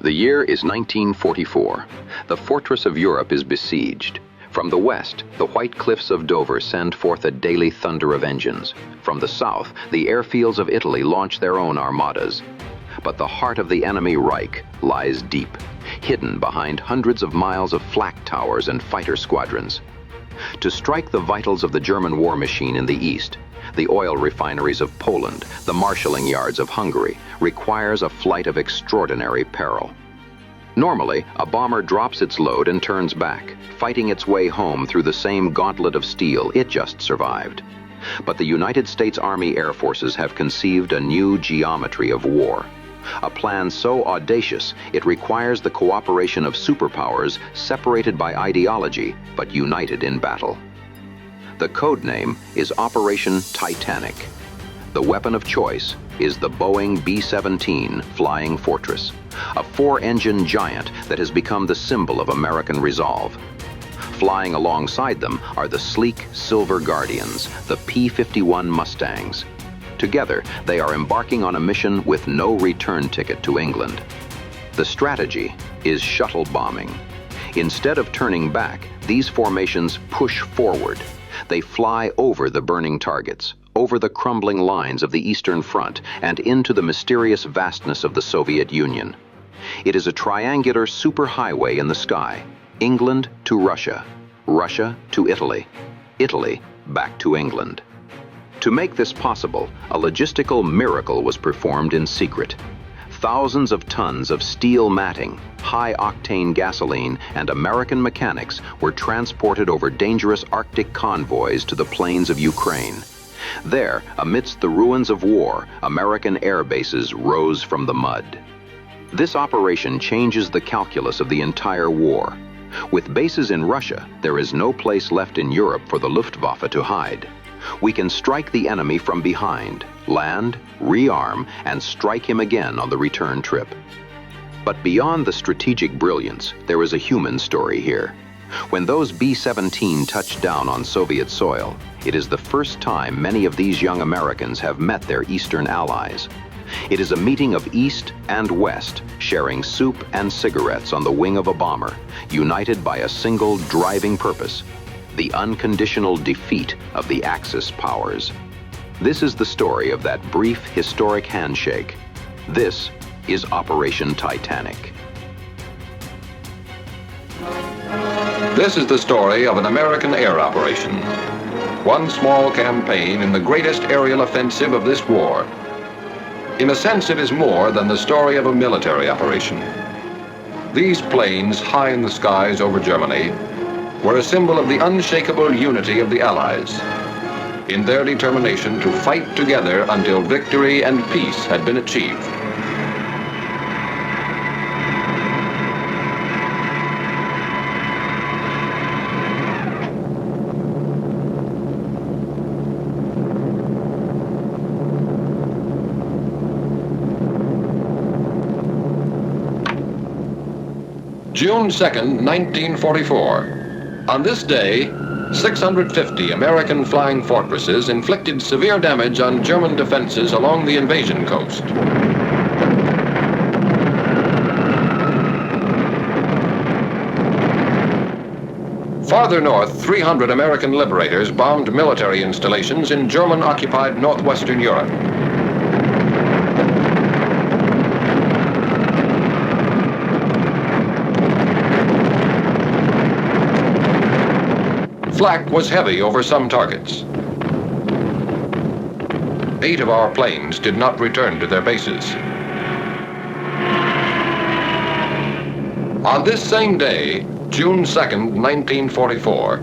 The year is 1944. The fortress of Europe is besieged. From the west, the white cliffs of Dover send forth a daily thunder of engines. From the south, the airfields of Italy launch their own armadas. But the heart of the enemy Reich lies deep, hidden behind hundreds of miles of flak towers and fighter squadrons. To strike the vitals of the German war machine in the east, the oil refineries of Poland, the marshalling yards of Hungary, requires a flight of extraordinary peril. Normally, a bomber drops its load and turns back, fighting its way home through the same gauntlet of steel it just survived. But the United States Army Air Forces have conceived a new geometry of war. A plan so audacious, it requires the cooperation of superpowers separated by ideology, but united in battle. The code name is Operation Titanic. The weapon of choice is the Boeing B-17 Flying Fortress, a four-engine giant that has become the symbol of American resolve. Flying alongside them are the sleek Silver Guardians, the P-51 Mustangs. Together, they are embarking on a mission with no return ticket to England. The strategy is shuttle bombing. Instead of turning back, these formations push forward. They fly over the burning targets, over the crumbling lines of the Eastern Front, and into the mysterious vastness of the Soviet Union. It is a triangular superhighway in the sky, England to Russia, Russia to Italy, Italy back to England. To make this possible, a logistical miracle was performed in secret. Thousands of tons of steel matting, high-octane gasoline, and American mechanics were transported over dangerous Arctic convoys to the plains of Ukraine. There, amidst the ruins of war, American airbases rose from the mud. This operation changes the calculus of the entire war. With bases in Russia, there is no place left in Europe for the Luftwaffe to hide. We can strike the enemy from behind, land, rearm, and strike him again on the return trip. But beyond the strategic brilliance, there is a human story here. When those B-17 touched down on Soviet soil, it is the first time many of these young Americans have met their Eastern allies. It is a meeting of East and West, sharing soup and cigarettes on the wing of a bomber, united by a single driving purpose: the unconditional defeat of the Axis powers. This is the story of that brief historic handshake. This is Operation Titanic. This is the story of an American air operation. One small campaign in the greatest aerial offensive of this war. In a sense, it is more than the story of a military operation. These planes, high in the skies over Germany, were a symbol of the unshakable unity of the Allies, in their determination to fight together until victory and peace had been achieved. June 2nd, 1944. On this day, 650 American flying fortresses inflicted severe damage on German defenses along the invasion coast. Farther north, 300 American liberators bombed military installations in German-occupied northwestern Europe. Flak was heavy over some targets. 8 of our planes did not return to their bases. On this same day, June 2nd, 1944,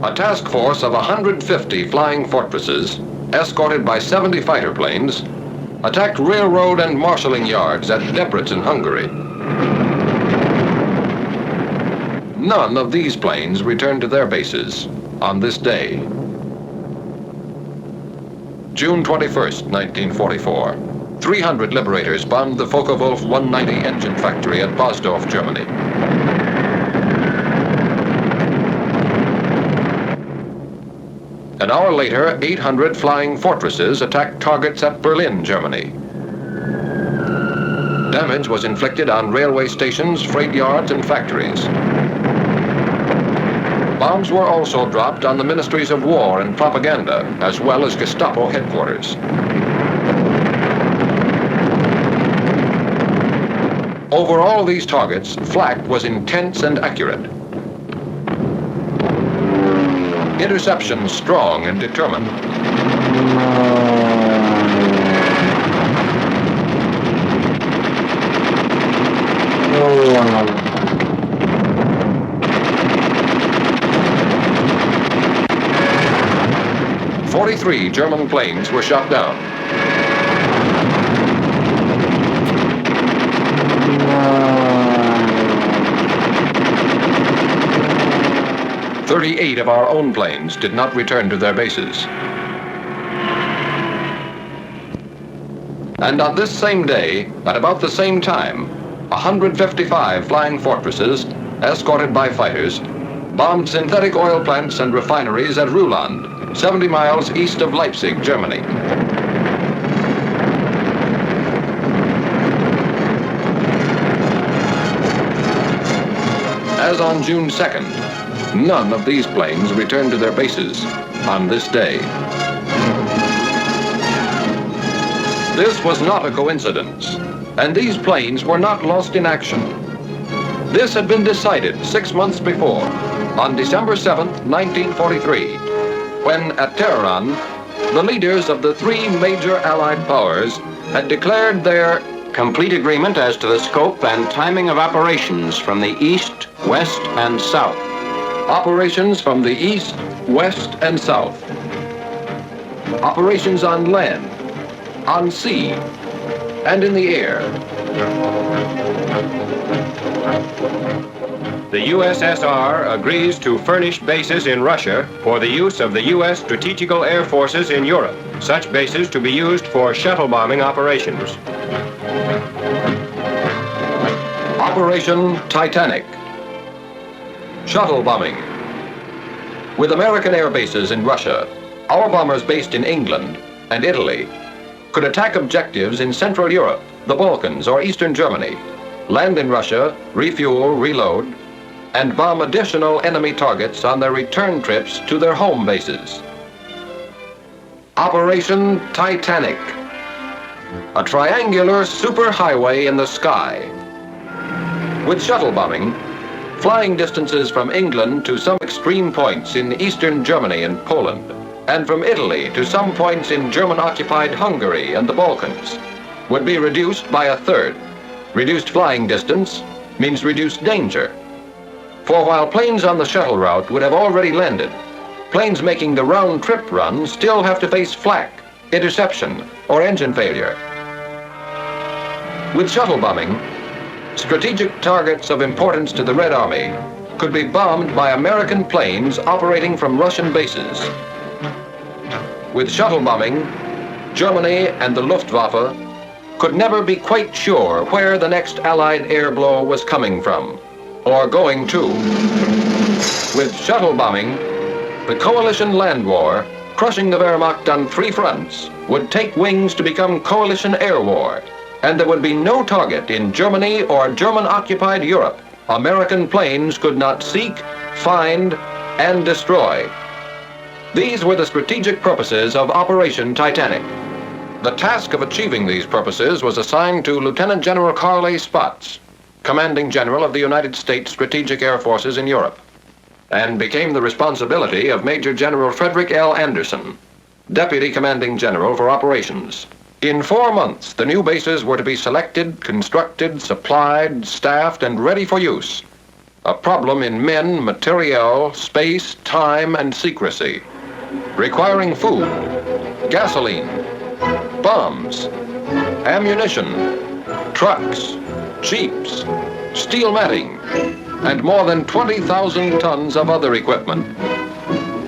a task force of 150 flying fortresses, escorted by 70 fighter planes, attacked railroad and marshalling yards at Debrecen, Hungary. None of these planes returned to their bases on this day. June 21st, 1944. 300 liberators bombed the Focke-Wulf 190 engine factory at Bosdorf, Germany. An hour later, 800 flying fortresses attacked targets at Berlin, Germany. Damage was inflicted on railway stations, freight yards, and factories. Bombs were also dropped on the ministries of war and propaganda, as well as Gestapo headquarters. Over all these targets, flak was intense and accurate. Interception strong and determined. "43 German planes were shot down. 38 of our own planes did not return to their bases. And on this same day, at about the same time, 155 flying fortresses, escorted by fighters, bombed synthetic oil plants and refineries at Ruhland, 70 miles east of Leipzig, Germany. As on June 2nd, none of these planes returned to their bases on this day. This was not a coincidence, and these planes were not lost in action. This had been decided 6 months before, on December 7th, 1943, when at Tehran, the leaders of the three major Allied powers had declared their complete agreement as to the scope and timing of operations from the east, west, and south. Operations from the east, west, and south. Operations on land, on sea, and in the air. The USSR agrees to furnish bases in Russia for the use of the U.S. strategical air forces in Europe, such bases to be used for shuttle bombing operations. Operation Titanic. Shuttle bombing. With American air bases in Russia, our bombers based in England and Italy could attack objectives in Central Europe, the Balkans, or Eastern Germany, land in Russia, refuel, reload, and bomb additional enemy targets on their return trips to their home bases. Operation Titanic. A triangular superhighway in the sky. With shuttle bombing, flying distances from England to some extreme points in eastern Germany and Poland, and from Italy to some points in German-occupied Hungary and the Balkans, would be reduced by a third. Reduced flying distance means reduced danger. For while planes on the shuttle route would have already landed, planes making the round-trip run still have to face flak, interception, or engine failure. With shuttle bombing, strategic targets of importance to the Red Army could be bombed by American planes operating from Russian bases. With shuttle bombing, Germany and the Luftwaffe could never be quite sure where the next Allied air blow was coming from, or going to. With shuttle bombing, the coalition land war, crushing the Wehrmacht on three fronts, would take wings to become coalition air war, and there would be no target in Germany or German-occupied Europe American planes could not seek, find, and destroy. These were the strategic purposes of Operation Titanic. The task of achieving these purposes was assigned to Lieutenant General Carl A. Spaatz, Commanding General of the United States Strategic Air Forces in Europe, and became the responsibility of Major General Frederick L. Anderson, Deputy Commanding General for Operations. In 4 months, the new bases were to be selected, constructed, supplied, staffed, and ready for use. A problem in men, materiel, space, time, and secrecy, requiring food, gasoline, bombs, ammunition, trucks, jeeps, steel matting, and more than 20,000 tons of other equipment,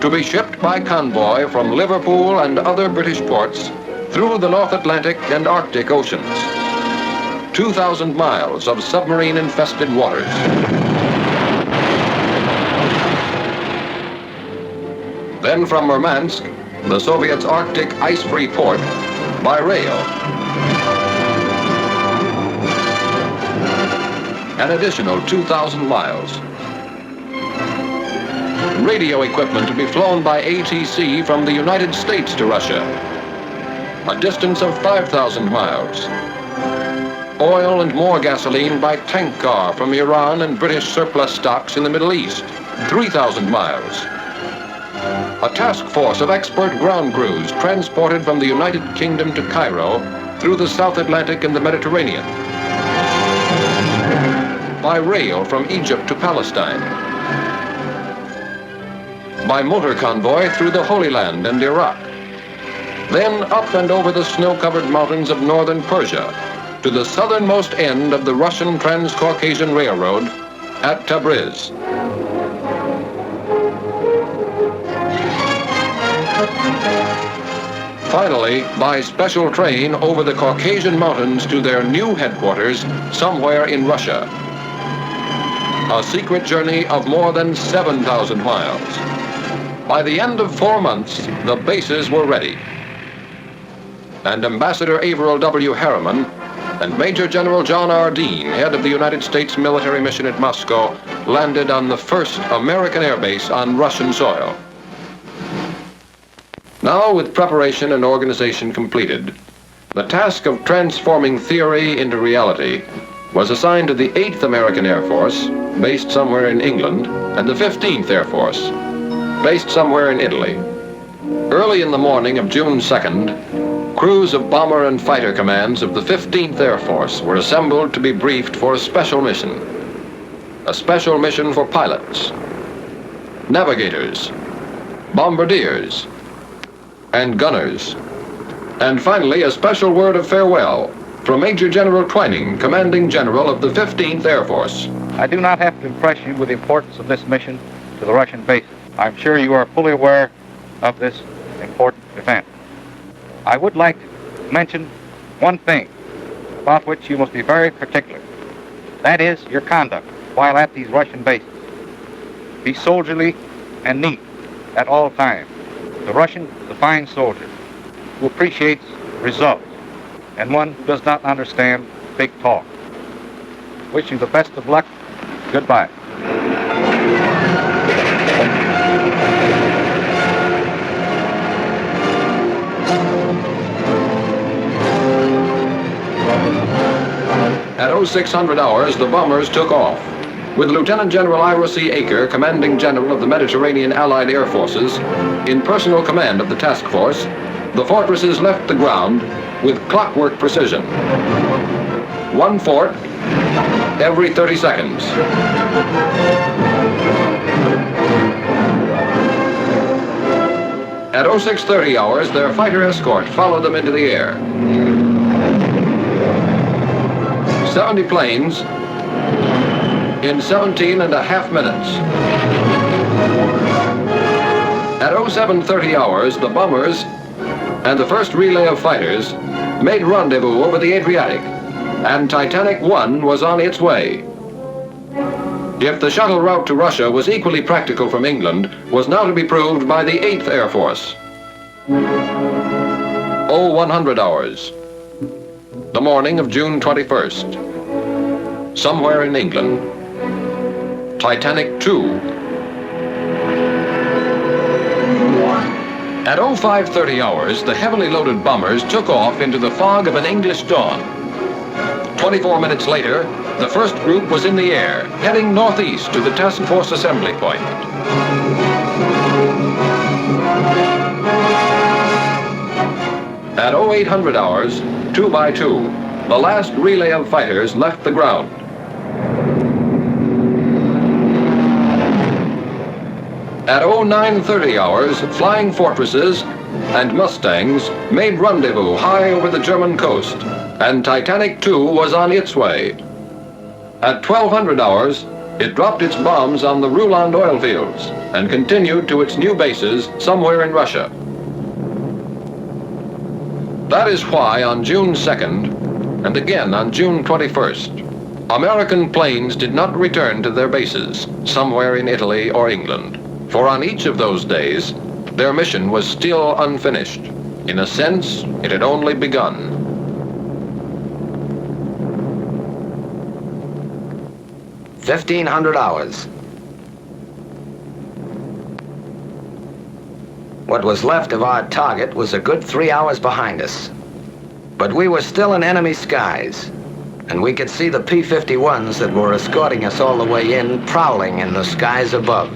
to be shipped by convoy from Liverpool and other British ports through the North Atlantic and Arctic Oceans. 2,000 miles of submarine-infested waters. Then from Murmansk, the Soviets' Arctic ice-free port, by rail. an additional 2,000 miles. Radio equipment to be flown by ATC from the United States to Russia, a distance of 5,000 miles. Oil and more gasoline by tank car from Iran and British surplus stocks in the Middle East, 3,000 miles. A task force of expert ground crews transported from the United Kingdom to Cairo through the South Atlantic and the Mediterranean. By rail from Egypt to Palestine. By motor convoy through the Holy Land and Iraq. Then up and over the snow-covered mountains of northern Persia to the southernmost end of the Russian Trans-Caucasian Railroad at Tabriz. Finally, by special train over the Caucasian Mountains to their new headquarters somewhere in Russia. A secret journey of more than 7,000 miles. By the end of 4 months, the bases were ready. And Ambassador Averill W. Harriman and Major General John R. Dean, head of the United States military mission at Moscow, landed on the first American airbase on Russian soil. Now, with preparation and organization completed, the task of transforming theory into reality was assigned to the 8th American Air Force, based somewhere in England, and the 15th Air Force, based somewhere in Italy. Early in the morning of June 2nd, crews of bomber and fighter commands of the 15th Air Force were assembled to be briefed for a special mission. A special mission for pilots, navigators, bombardiers, and gunners. And finally, a special word of farewell from Major General Twining, Commanding General of the 15th Air Force. I do not have to impress you with the importance of this mission to the Russian bases. I'm sure you are fully aware of this important event. I would like to mention one thing about which you must be very particular. That is your conduct while at these Russian bases. Be soldierly and neat at all times. The Russian is a fine soldier who appreciates results and one who does not understand big talk. Wish you the best of luck. Goodbye. At 0600 hours, the bombers took off. With Lieutenant General Ira C. Aker, Commanding General of the Mediterranean Allied Air Forces, in personal command of the task force, the fortresses left the ground with clockwork precision. One fort every 30 seconds. At 0630 hours, their fighter escort followed them into the air. 70 planes in 17.5 minutes. At 0730 hours, the bombers and the first relay of fighters made rendezvous over the Adriatic, and Titanic 1 was on its way. If the shuttle route to Russia was equally practical from England, was now to be proved by the 8th Air Force. 0100 hours, the morning of June 21st. Somewhere in England, Titanic 2. At 0530 hours, the heavily loaded bombers took off into the fog of an English dawn. 24 minutes later, the first group was in the air, heading northeast to the task force assembly point. At 0800 hours, 2 by 2, the last relay of fighters left the ground. At 0930 hours, flying fortresses and Mustangs made rendezvous high over the German coast, and Titanic 2 was on its way. At 1200 hours, it dropped its bombs on the Ruland oil fields and continued to its new bases somewhere in Russia. That is why on June 2nd, and again on June 21st, American planes did not return to their bases somewhere in Italy or England. For on each of those days, their mission was still unfinished. In a sense, it had only begun. 1,500 hours. What was left of our target was a good 3 hours behind us. But we were still in enemy skies, and we could see the P-51s that were escorting us all the way in, prowling in the skies above.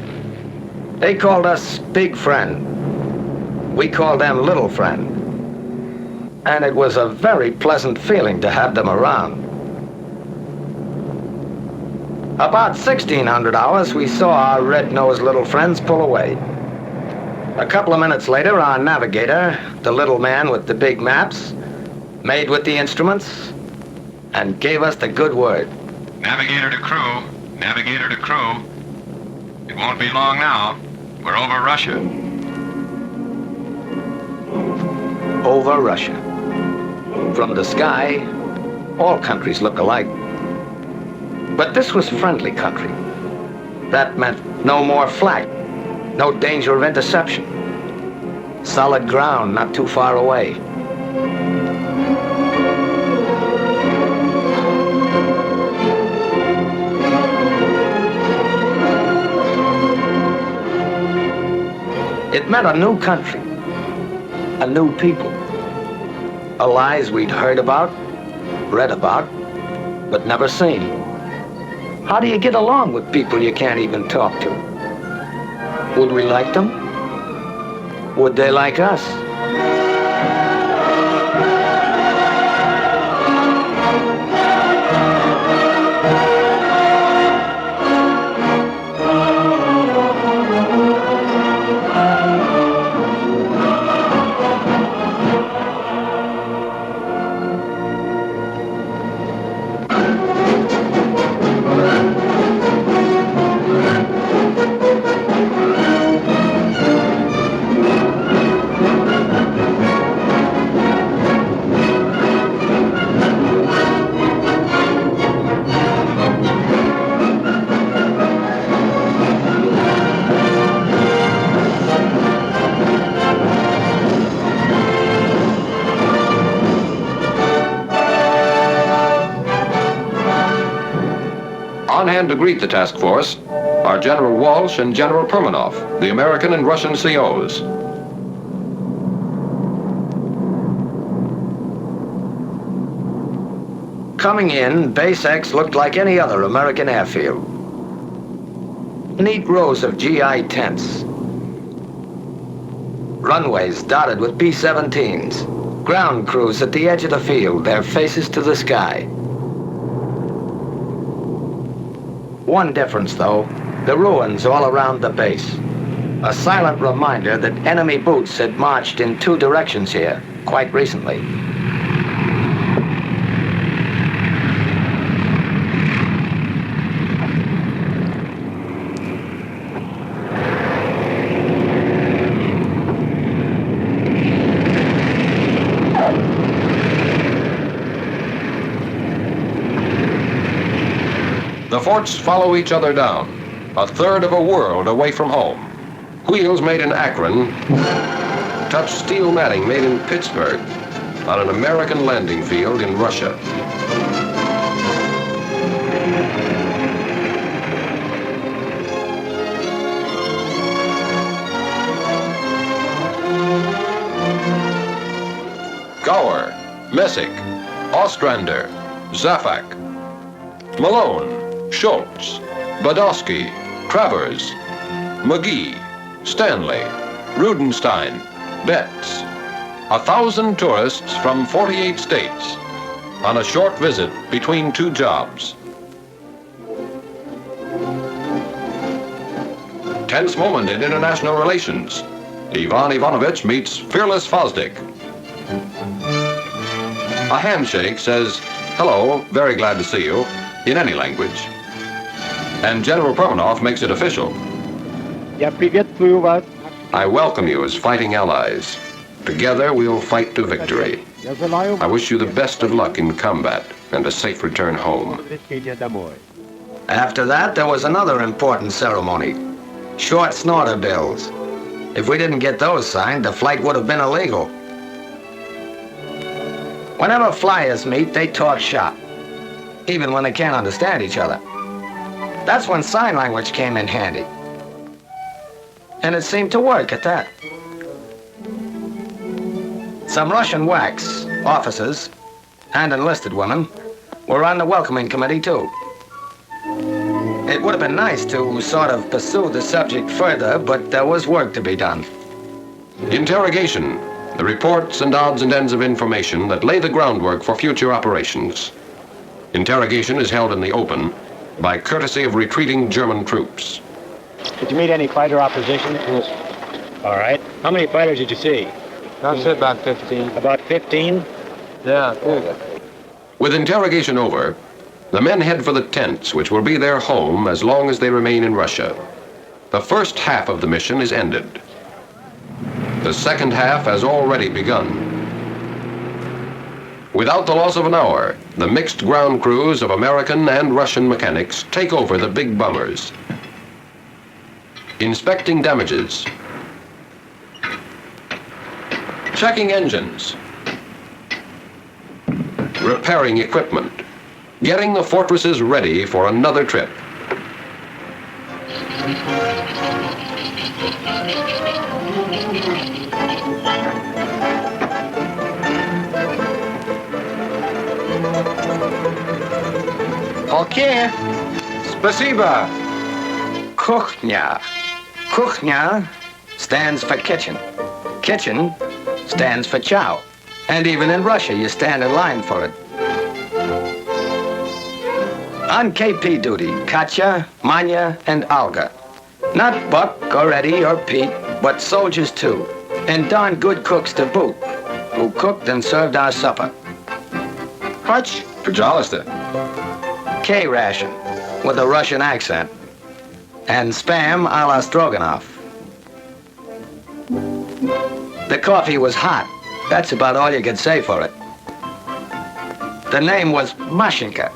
They called us Big Friend. We called them Little Friend. And it was a very pleasant feeling to have them around. About 1,600 hours, we saw our red-nosed little friends pull away. A couple of minutes later, our navigator, the little man with the big maps, made with the instruments, and gave us the good word. Navigator to crew. Navigator to crew. It won't be long now. We're over Russia. Over Russia. From the sky, all countries look alike. But this was friendly country. That meant no more flak, no danger of interception. Solid ground not too far away. It meant a new country, a new people. Allies we'd heard about, read about, but never seen. How do you get along with people you can't even talk to? Would we like them? Would they like us? On hand to greet the task force are General Walsh and General Permanov, the American and Russian COs. Coming in, Base X looked like any other American airfield. Neat rows of GI tents. Runways dotted with B-17s. Ground crews at the edge of the field, their faces to the sky. One difference, though, the ruins all around the base. A silent reminder that enemy boots had marched in two directions here quite recently. The forts follow each other down, a third of a world away from home. Wheels made in Akron touch steel matting made in Pittsburgh on an American landing field in Russia. Gower, Messick, Ostrander, Zafak, Malone, Schultz, Badowski, Travers, McGee, Stanley, Rudenstein, Betts. 1,000 tourists from 48 states on a short visit between two jobs. Tense moment in international relations. Ivan Ivanovich meets fearless Fosdick. A handshake says, "Hello, very glad to see you," in any language. And General Permanov makes it official. I welcome you as fighting allies. Together we'll fight to victory. I wish you the best of luck in combat and a safe return home. After that, there was another important ceremony. Short snorter bills. If we didn't get those signed, the flight would have been illegal. Whenever flyers meet, they talk shop, even when they can't understand each other. That's when sign language came in handy. And it seemed to work at that. Some Russian WACs, officers, and enlisted women were on the welcoming committee too. It would have been nice to sort of pursue the subject further, but there was work to be done. Interrogation, the reports and odds and ends of information that lay the groundwork for future operations. Interrogation is held in the open by courtesy of retreating German troops. Did you meet any fighter opposition? Yes. All right. How many fighters did you see? I said about 15. About 15? Yeah, good. With interrogation over, the men head for the tents, which will be their home as long as they remain in Russia. The first half of the mission is ended. The second half has already begun. Without the loss of an hour, the mixed ground crews of American and Russian mechanics take over the big bombers. Inspecting damages. Checking engines. Repairing equipment. Getting the fortresses ready for another trip. Okay. Spasiba. Kuchnia. Kuchnia stands for kitchen. Kitchen stands for chow. And even in Russia, you stand in line for it. On KP duty, Katya, Manya, and Olga. Not Buck or Eddie or Pete, but soldiers too. And darn good cooks to boot, who cooked and served our supper. Hutch. Pajalister. K-ration, with a Russian accent. And spam a la Stroganoff. The coffee was hot. That's about all you could say for it. The name was Mashinka.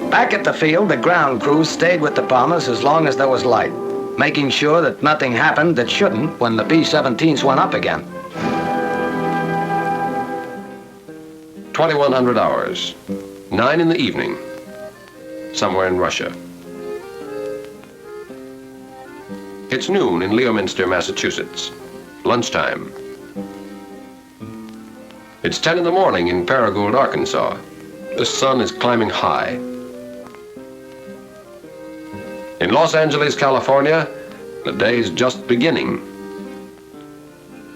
Back at the field, the ground crews stayed with the bombers as long as there was light, making sure that nothing happened that shouldn't when the B-17s went up again. 2100 hours. 9 in the evening. Somewhere in Russia. It's noon in Leominster, Massachusetts. Lunchtime. It's 10 in the morning in Paragould, Arkansas. The sun is climbing high. In Los Angeles, California, the day is just beginning.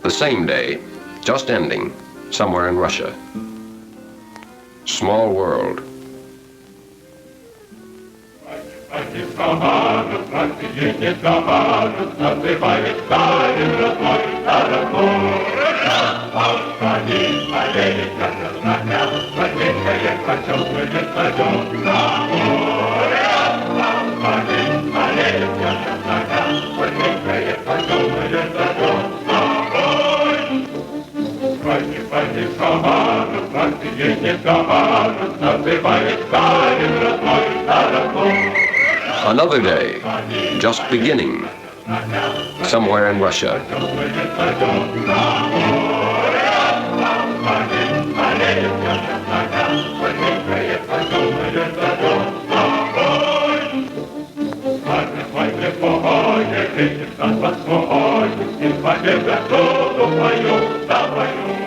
The same day, just ending, somewhere in Russia. Small world. Another day, just beginning, somewhere in Russia.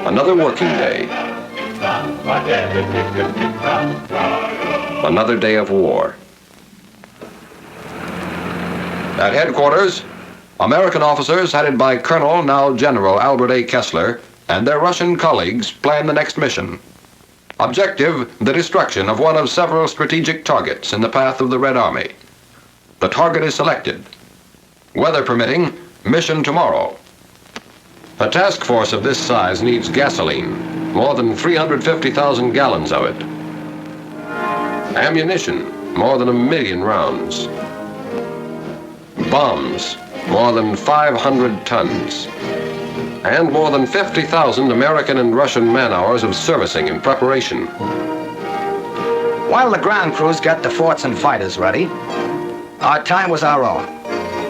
Another working day. Another day of war. At headquarters, American officers headed by Colonel, now General Albert A. Kessler, and their Russian colleagues plan the next mission. Objective, the destruction of one of several strategic targets in the path of the Red Army. The target is selected. Weather permitting, mission tomorrow. A task force of this size needs gasoline, more than 350,000 gallons of it. Ammunition, more than 1 million rounds. Bombs, more than 500 tons. And more than 50,000 American and Russian man-hours of servicing and preparation. While the ground crews got the forts and fighters ready, our time was our own.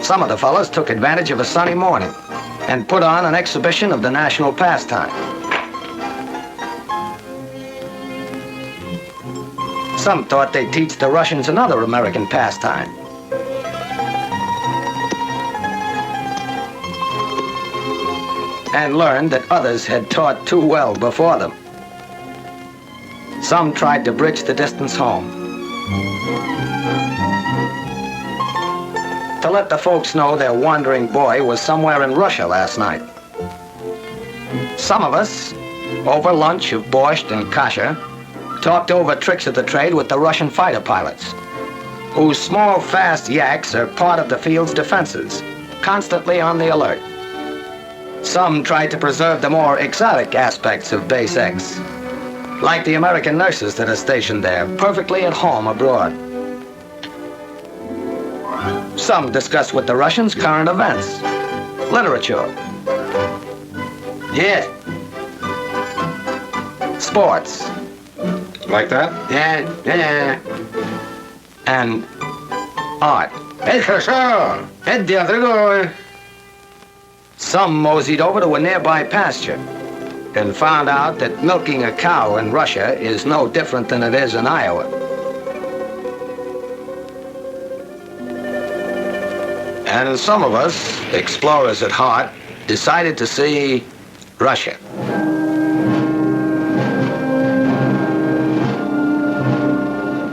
Some of the fellows took advantage of a sunny morning and put on an exhibition of the national pastime. Some thought they'd teach the Russians another American pastime. And learned that others had taught too well before them. Some tried to bridge the distance home, to let the folks know their wandering boy was somewhere in Russia last night. Some of us, over lunch of borscht and kasha, talked over tricks of the trade with the Russian fighter pilots, whose small, fast yaks are part of the field's defenses, constantly on the alert. Some tried to preserve the more exotic aspects of Base X, like the American nurses that are stationed there, perfectly at home abroad. Some discussed with the Russians current events, literature, yes, sports. Like that? Yeah. And art. Some moseyed over to a nearby pasture and found out that milking a cow in Russia is no different than it is in Iowa. And some of us, explorers at heart, decided to see Russia.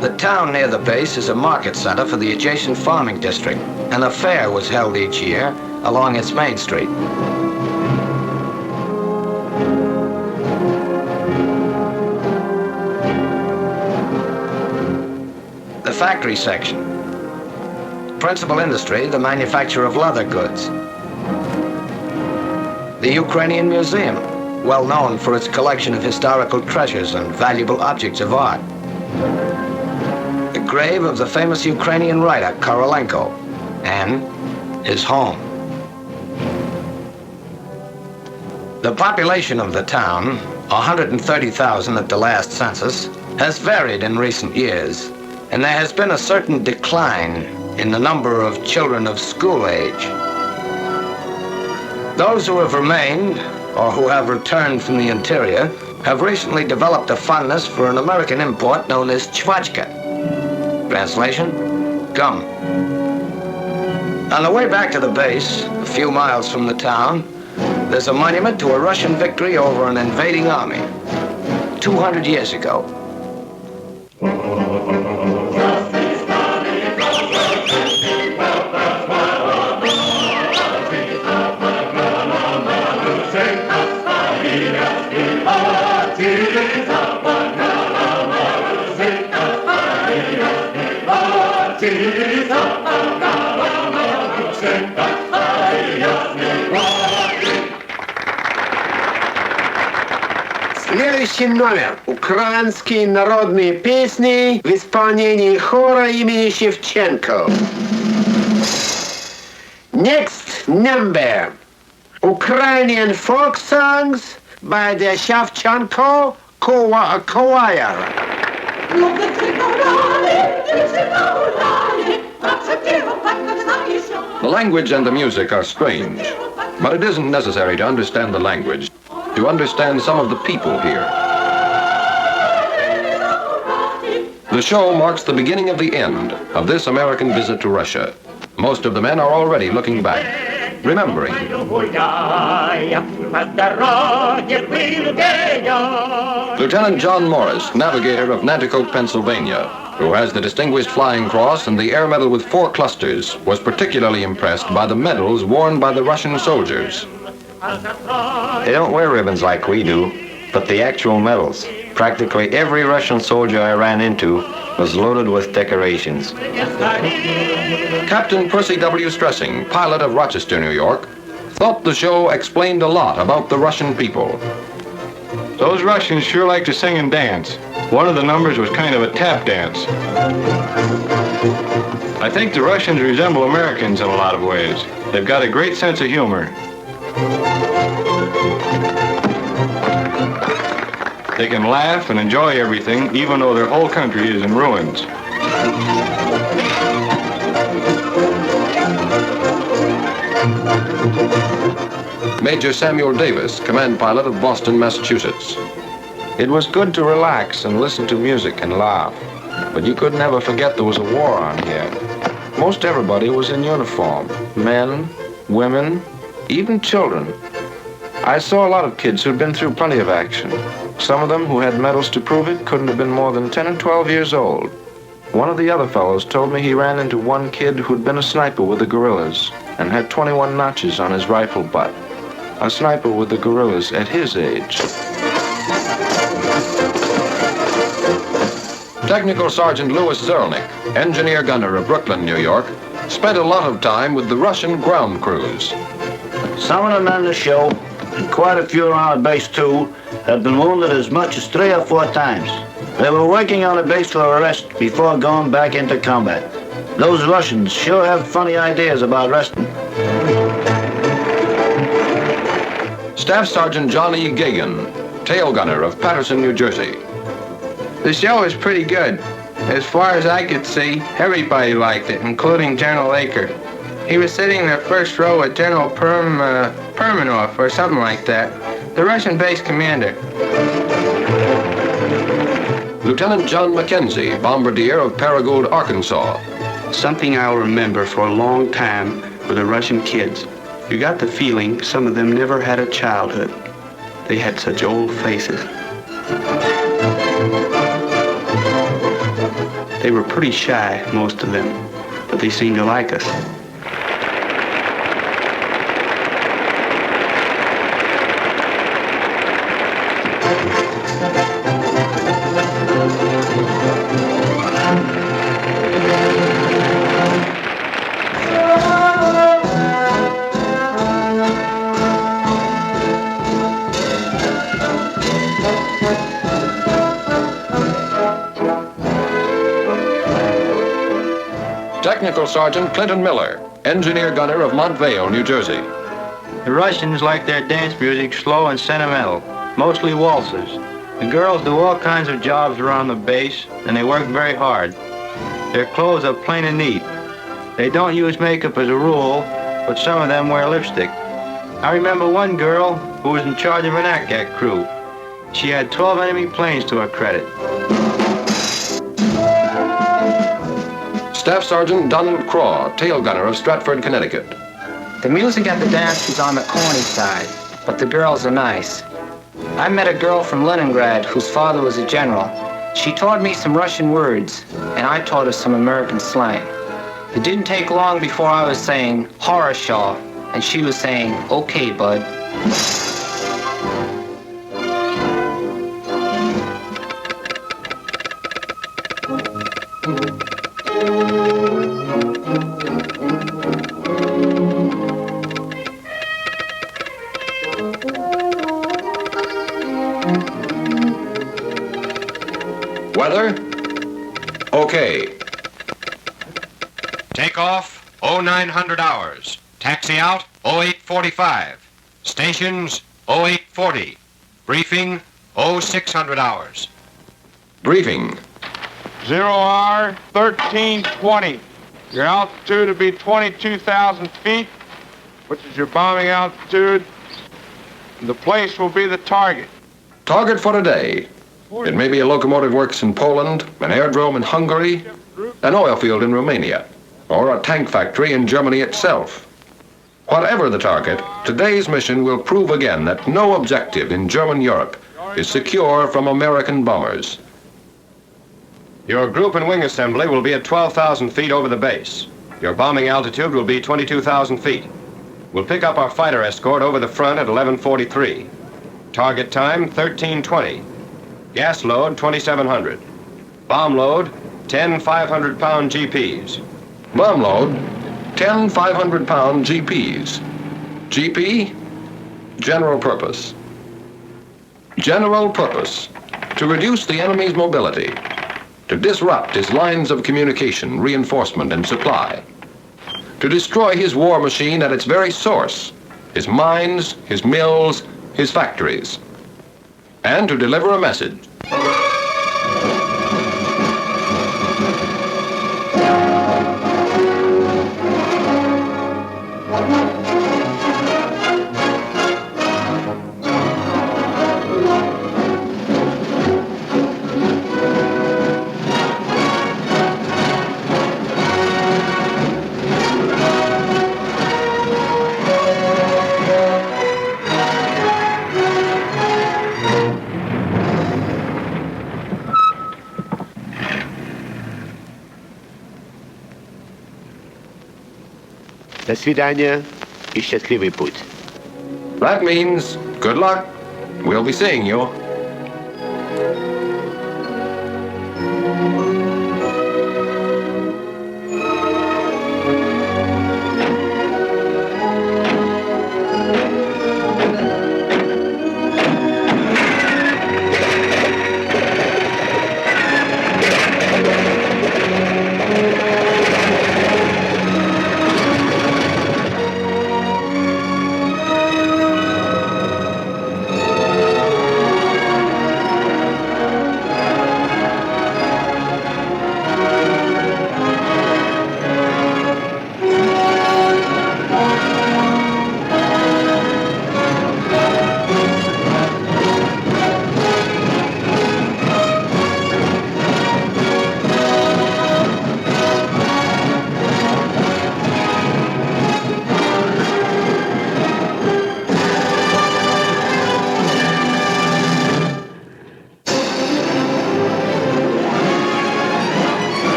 The town near the base is a market center for the adjacent farming district, and a fair was held each year along its main street. The factory section. Principal industry, the manufacture of leather goods. The Ukrainian Museum, well known for its collection of historical treasures and valuable objects of art. The grave of the famous Ukrainian writer, Korolenko, and his home. The population of the town, 130,000 at the last census, has varied in recent years, and there has been a certain decline in the number of children of school age. Those who have remained, or who have returned from the interior, have recently developed a fondness for an American import known as chvachka. Translation, gum. On the way back to the base, a few miles from the town, there's a monument to a Russian victory over an invading army 200 years ago. Следующий номер. Украинские народные песни в исполнении хора имени Шевченко. Next number. Ukrainian folk songs by the Shevchenko choir. The language and the music are strange, but it isn't necessary to understand the language to understand some of the people here. The show marks the beginning of the end of this American visit to Russia. Most of the men are already looking back, remembering. Lieutenant John Morris, navigator of Nanticoke, Pennsylvania, who has the Distinguished Flying Cross and the Air Medal with 4 clusters, was particularly impressed by the medals worn by the Russian soldiers. They don't wear ribbons like we do, but the actual medals. Practically every Russian soldier I ran into was loaded with decorations. Captain Percy W. Stressing, pilot of Rochester, New York, thought the show explained a lot about the Russian people. Those Russians sure like to sing and dance. One of the numbers was kind of a tap dance. I think the Russians resemble Americans in a lot of ways. They've got a great sense of humor. They can laugh and enjoy everything, even though their whole country is in ruins. Major Samuel Davis, command pilot of Boston, Massachusetts. It was good to relax and listen to music and laugh. but you could never forget there was a war on here. Most everybody was in uniform. Men, women, even children. I saw a lot of kids who'd been through plenty of action. Some of them who had medals to prove it couldn't have been more than 10 and 12 years old. One of the other fellows told me he ran into one kid who'd been a sniper with the guerrillas and had 21 notches on his rifle butt. A sniper with the guerrillas at his age. Technical Sergeant Louis Zerlnik, engineer gunner of Brooklyn, New York, spent a lot of time with the Russian ground crews. Some of the men on the show, and quite a few around the base too, have been wounded as much as 3 or 4 times. They were working on the base for a rest before going back into combat. Those Russians sure have funny ideas about resting. Staff Sergeant John E. Gagan, tail gunner of Paterson, New Jersey. The show was pretty good. As far as I could see, everybody liked it, including General Aker. He was sitting in the first row with General Permanov or something like that, the Russian base commander. Lieutenant John Mackenzie, bombardier of Paragould, Arkansas. Something I'll remember for a long time were the Russian kids. You got the feeling some of them never had a childhood. They had such old faces. They were pretty shy, most of them, but they seemed to like us. Technical Sergeant Clinton Miller, engineer gunner of Montvale, New Jersey. The Russians like their dance music slow and sentimental, mostly waltzes. The girls do all kinds of jobs around the base, and they work very hard. Their clothes are plain and neat. They don't use makeup as a rule, but some of them wear lipstick. I remember one girl who was in charge of an ACAC crew. She had 12 enemy planes to her credit. Staff Sergeant Donald Craw, tail gunner of Stratford, Connecticut. The music at the dance is on the corny side, but the girls are nice. I met a girl from Leningrad whose father was a general. She taught me some Russian words, and I taught her some American slang. It didn't take long before I was saying, "Horror-shaw," and she was saying, "Okay, bud." Weather? Okay. Takeoff, 0900 hours. Taxi out, 0845. Stations, 0840. Briefing, 0600 hours. Briefing. 0R 1320. Your altitude will be 22,000 feet, which is your bombing altitude. The place will be the target. Target for today. It may be a locomotive works in Poland, an aerodrome in Hungary, an oil field in Romania, or a tank factory in Germany itself. Whatever the target, today's mission will prove again that no objective in German Europe is secure from American bombers. Your group and wing assembly will be at 12,000 feet over the base. Your bombing altitude will be 22,000 feet. We'll pick up our fighter escort over the front at 11:43. Target time, 13:20. Gas load, 2,700. Bomb load, 10 500-pound GPs. Bomb load, 10 500-pound GPs. GP, general purpose. General purpose, to reduce the enemy's mobility, to disrupt his lines of communication, reinforcement, and supply, to destroy his war machine at its very source, his mines, his mills, his factories, and to deliver a message. До свидания и счастливый путь. That means good luck. We'll be seeing you.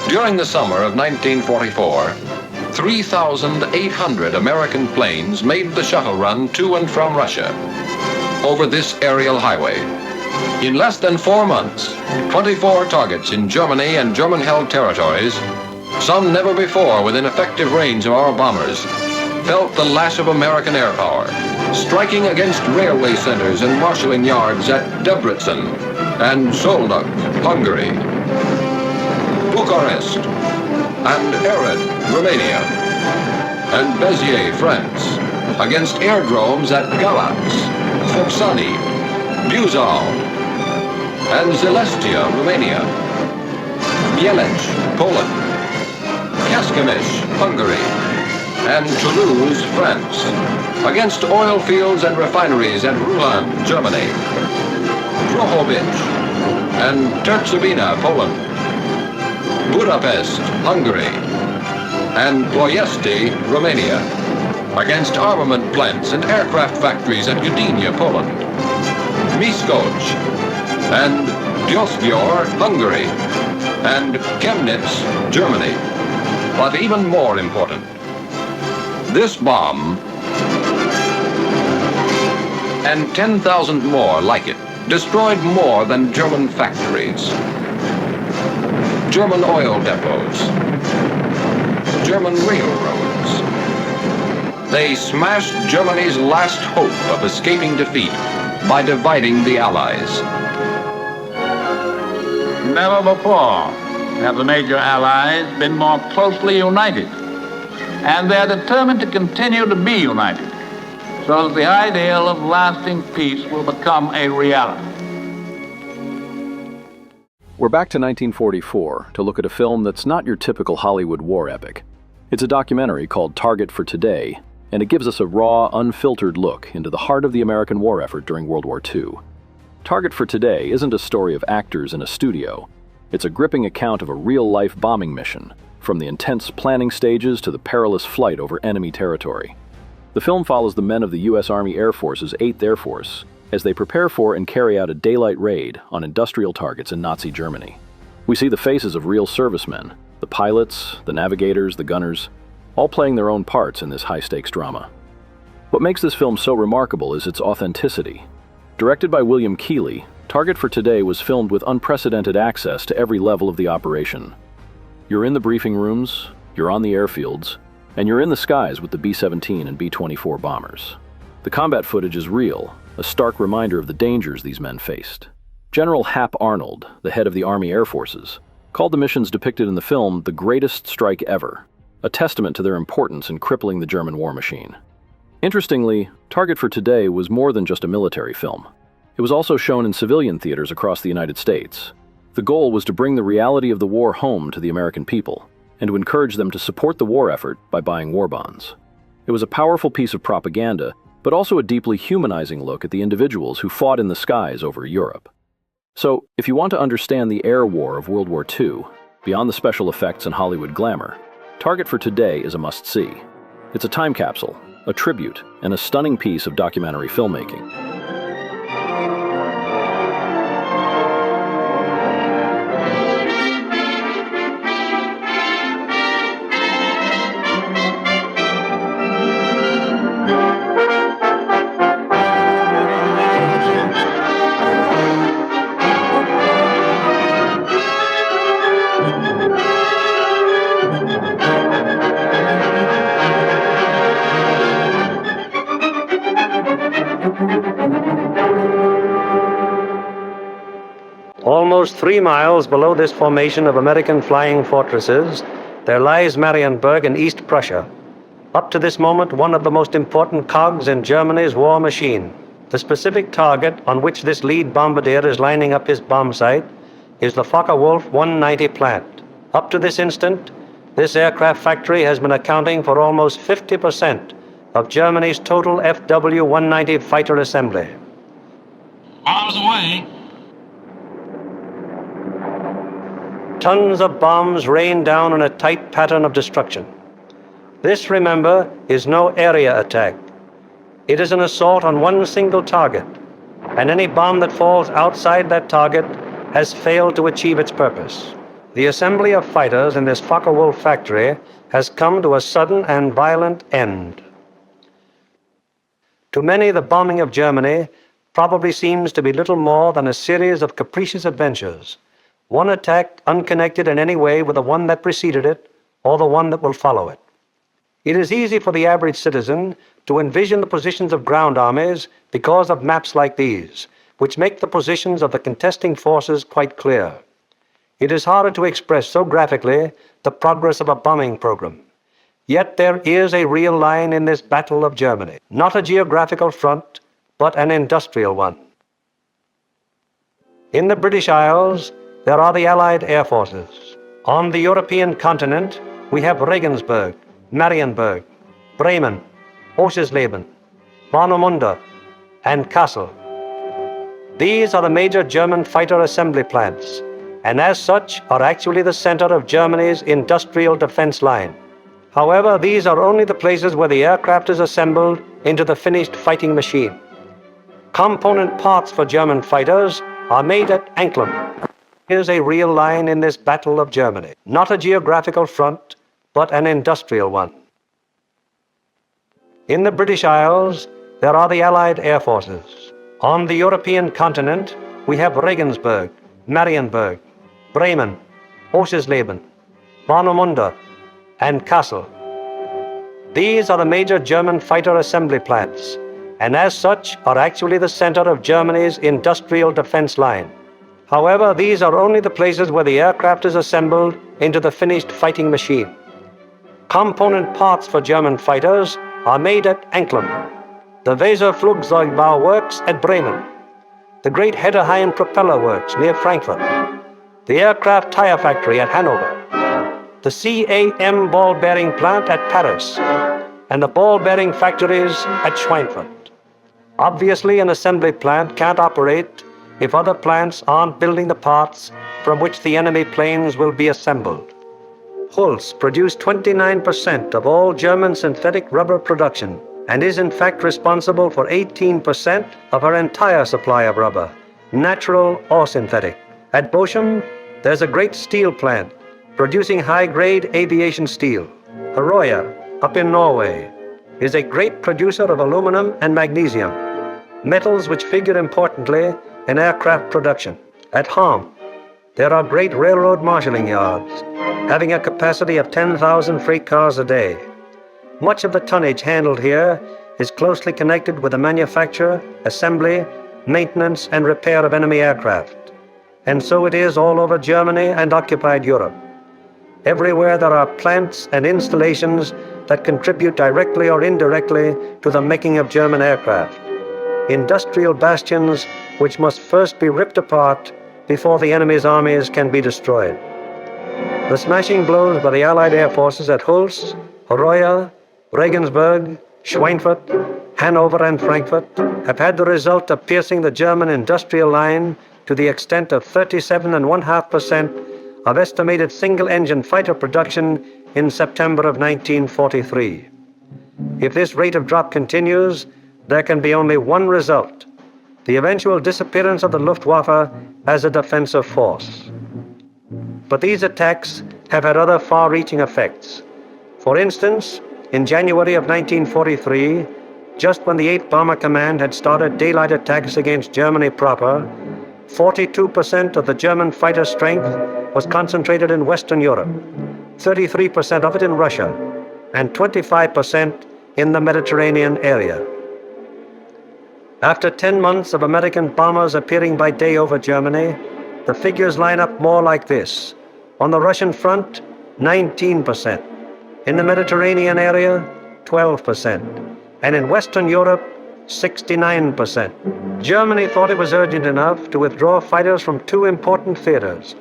During the summer of 1944, 3,800 American planes made the shuttle run to and from Russia over this aerial highway. In less than 4 months, 24 targets in Germany and German-held territories, some never before within effective range of our bombers, felt the lash of American air power, striking against railway centers and marshalling yards at Debrecen and Szolnok, Hungary, Bucharest, and Ered, Romania, and Béziers, France, against airdromes at Galați, Focsani, Buzău, and Zelestia, Romania, Mielec, Poland, Kecskemés, Hungary, and Toulouse, France, against oil fields and refineries at Rulan, Germany, Drohobych, and Tercovina, Poland, Budapest, Hungary, and Ploiesti, Romania, against armament plants and aircraft factories at Gdynia, Poland, Miskolc, and Diosgyőr, Hungary, and Chemnitz, Germany. But even more important, this bomb and 10,000 more like it destroyed more than German factories, German oil depots, German railroads. They smashed Germany's last hope of escaping defeat by dividing the Allies. Never before have the major Allies been more closely united, and they're determined to continue to be united so that the ideal of lasting peace will become a reality. We're back to 1944 to look at a film that's not your typical Hollywood war epic. It's a documentary called Target for Today, and it gives us a raw, unfiltered look into the heart of the American war effort during World War II. Target for Today isn't a story of actors in a studio. It's a gripping account of a real-life bombing mission, from the intense planning stages to the perilous flight over enemy territory. The film follows the men of the U.S. Army Air Force's 8th Air Force as they prepare for and carry out a daylight raid on industrial targets in Nazi Germany. We see the faces of real servicemen, the pilots, the navigators, the gunners, all playing their own parts in this high-stakes drama. What makes this film so remarkable is its authenticity. Directed by William Keighley, Target for Today was filmed with unprecedented access to every level of the operation. You're in the briefing rooms, you're on the airfields, and you're in the skies with the B-17 and B-24 bombers. The combat footage is real, a stark reminder of the dangers these men faced. General Hap Arnold, the head of the Army Air Forces, called the missions depicted in the film the greatest strike ever, a testament to their importance in crippling the German war machine. Interestingly, Target for Today was more than just a military film. It was also shown in civilian theaters across the United States. The goal was to bring the reality of the war home to the American people, and to encourage them to support the war effort by buying war bonds. It was a powerful piece of propaganda, but also a deeply humanizing look at the individuals who fought in the skies over Europe. So, if you want to understand the air war of World War II, beyond the special effects and Hollywood glamour, Target for Today is a must-see. It's a time capsule, a tribute, and a stunning piece of documentary filmmaking. Almost 3 miles below this formation of American flying fortresses, there lies Marienburg in East Prussia. Up to this moment, one of the most important cogs in Germany's war machine. The specific target on which this lead bombardier is lining up his bomb sight is the Focke-Wulf 190 plant. Up to this instant, this aircraft factory has been accounting for almost 50% of Germany's total FW-190 fighter assembly. Bombs away. Tons of bombs rain down in a tight pattern of destruction. This, remember, is no area attack. It is an assault on one single target, and any bomb that falls outside that target has failed to achieve its purpose. The assembly of fighters in this Focke-Wulf factory has come to a sudden and violent end. To many, the bombing of Germany probably seems to be little more than a series of capricious adventures, one attack unconnected in any way with the one that preceded it or the one that will follow it. It is easy for the average citizen to envision the positions of ground armies because of maps like these, which make the positions of the contesting forces quite clear. It is harder to express so graphically the progress of a bombing program. Yet there is a real line in this battle of Germany, not a geographical front, but an industrial one. In the British Isles, there are the Allied air forces. On the European continent, we have Regensburg, Marienburg, Bremen, Oschersleben, Warnemünde, and Kassel. These are the major German fighter assembly plants, and as such are actually the center of Germany's industrial defense line. However, these are only the places where the aircraft is assembled into the finished fighting machine. Component parts for German fighters are made at Anklam. Here's a real line in this battle of Germany, not a geographical front, but an industrial one. In the British Isles, there are the Allied air forces. On the European continent, we have Regensburg, Marienburg, Bremen, Oschersleben, Warnemünde, and Kassel. These are the major German fighter assembly plants, and as such are actually the center of Germany's industrial defense line. However, these are only the places where the aircraft is assembled into the finished fighting machine. Component parts for German fighters are made at Anklam, the Weser-Flugzeugbau Works at Bremen, the Great Hedderheim Propeller Works near Frankfurt, the Aircraft Tire Factory at Hanover, the CAM ball bearing plant at Paris, and the ball bearing factories at Schweinfurt. Obviously, an assembly plant can't operate if other plants aren't building the parts from which the enemy planes will be assembled. Holz produced 29% of all German synthetic rubber production and is in fact responsible for 18% of our entire supply of rubber, natural or synthetic. At Bochum, there's a great steel plant producing high-grade aviation steel. Herøya, up in Norway, is a great producer of aluminum and magnesium, metals which figure importantly in aircraft production. At Ham, there are great railroad marshalling yards, having a capacity of 10,000 freight cars a day. Much of the tonnage handled here is closely connected with the manufacture, assembly, maintenance, and repair of enemy aircraft. And so it is all over Germany and occupied Europe. Everywhere there are plants and installations that contribute directly or indirectly to the making of German aircraft. Industrial bastions which must first be ripped apart before the enemy's armies can be destroyed. The smashing blows by the Allied air forces at Hulst, Oroya, Regensburg, Schweinfurt, Hanover, and Frankfurt have had the result of piercing the German industrial line to the extent of 37.5% of estimated single-engine fighter production in September of 1943. If this rate of drop continues, there can be only one result: the eventual disappearance of the Luftwaffe as a defensive force. But these attacks have had other far-reaching effects. For instance, in January of 1943, just when the 8th Bomber Command had started daylight attacks against Germany proper, 42% of the German fighter strength was concentrated in Western Europe, 33% of it in Russia, and 25% in the Mediterranean area. After 10 months of American bombers appearing by day over Germany, the figures line up more like this. On the Russian front, 19%. In the Mediterranean area, 12%. And in Western Europe, 69%. Germany thought it was urgent enough to withdraw fighters from two important theaters,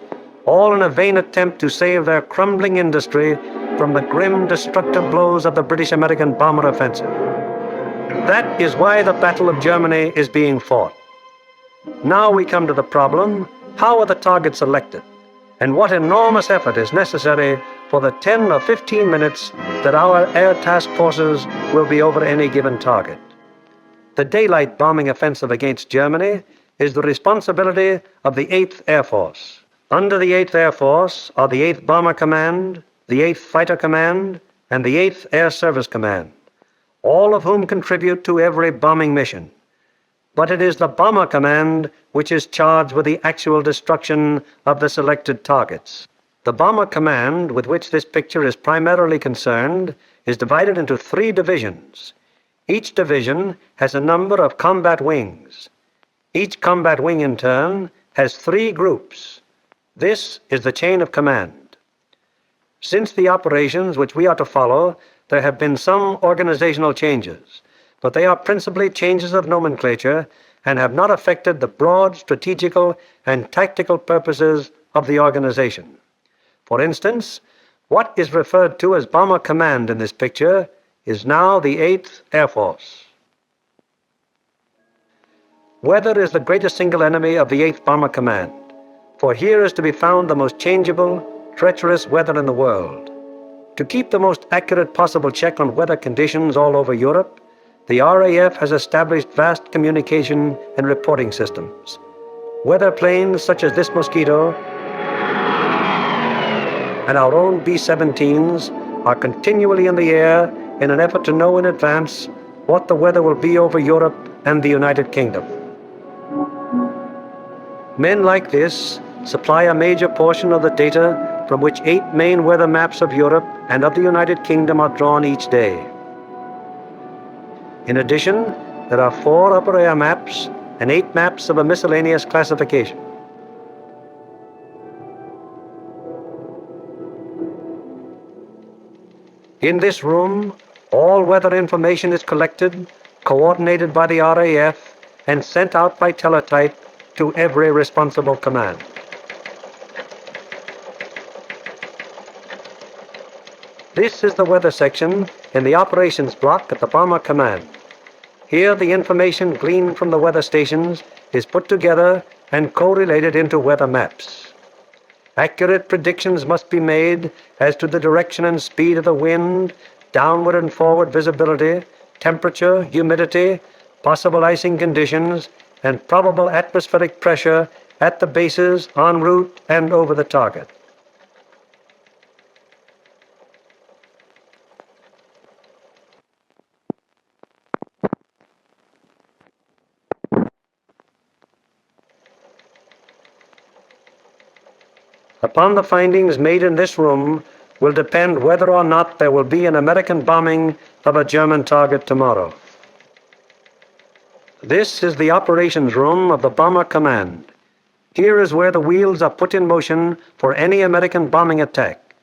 all in a vain attempt to save their crumbling industry from the grim, destructive blows of the British-American bomber offensive. That is why the Battle of Germany is being fought. Now we come to the problem: how are the targets selected? And what enormous effort is necessary for the 10 or 15 minutes that our air task forces will be over any given target? The daylight bombing offensive against Germany is the responsibility of the 8th Air Force. Under the 8th Air Force are the 8th Bomber Command, the 8th Fighter Command, and the 8th Air Service Command, all of whom contribute to every bombing mission. But it is the Bomber Command which is charged with the actual destruction of the selected targets. The Bomber Command, with which this picture is primarily concerned, is divided into 3 divisions. Each division has a number of combat wings. Each combat wing, in turn, has 3 groups. This is the chain of command. Since the operations which we are to follow, there have been some organizational changes, but they are principally changes of nomenclature and have not affected the broad strategical and tactical purposes of the organization. For instance, what is referred to as Bomber Command in this picture is now the 8th Air Force. Weather is the greatest single enemy of the 8th Bomber Command, for here is to be found the most changeable, treacherous weather in the world. To keep the most accurate possible check on weather conditions all over Europe, the RAF has established vast communication and reporting systems. Weather planes such as this Mosquito and our own B-17s are continually in the air in an effort to know in advance what the weather will be over Europe and the United Kingdom. Men like this supply a major portion of the data from which 8 main weather maps of Europe and of the United Kingdom are drawn each day. In addition, there are 4 upper air maps and 8 maps of a miscellaneous classification. In this room, all weather information is collected, coordinated by the RAF, and sent out by teletype to every responsible command. This is the weather section in the operations block at the Bomber Command. Here, the information gleaned from the weather stations is put together and correlated into weather maps. Accurate predictions must be made as to the direction and speed of the wind, downward and forward visibility, temperature, humidity, possible icing conditions, and probable atmospheric pressure at the bases, en route, and over the target. Upon the findings made in this room will depend whether or not there will be an American bombing of a German target tomorrow. This is the operations room of the Bomber Command. Here is where the wheels are put in motion for any American bombing attack.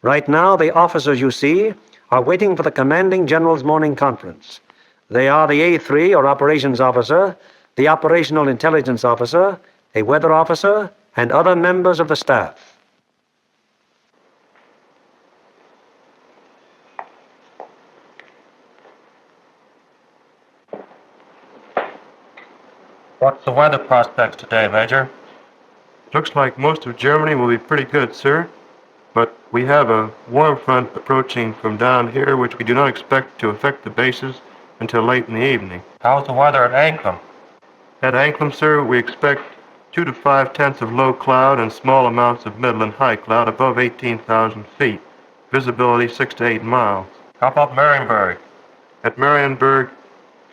Right now, the officers you see are waiting for the commanding general's morning conference. They are the A3, or operations officer, the operational intelligence officer, a weather officer, and other members of the staff. What's the weather prospects today, Major? Looks like most of Germany will be pretty good, sir. But we have a warm front approaching from down here, which we do not expect to affect the bases until late in the evening. How's the weather at Anklam? At Anklam, sir, we expect 2 to 5 tenths of low cloud and small amounts of middle and high cloud above 18,000 feet. Visibility 6 to 8 miles. How about Marienburg? At Marienburg,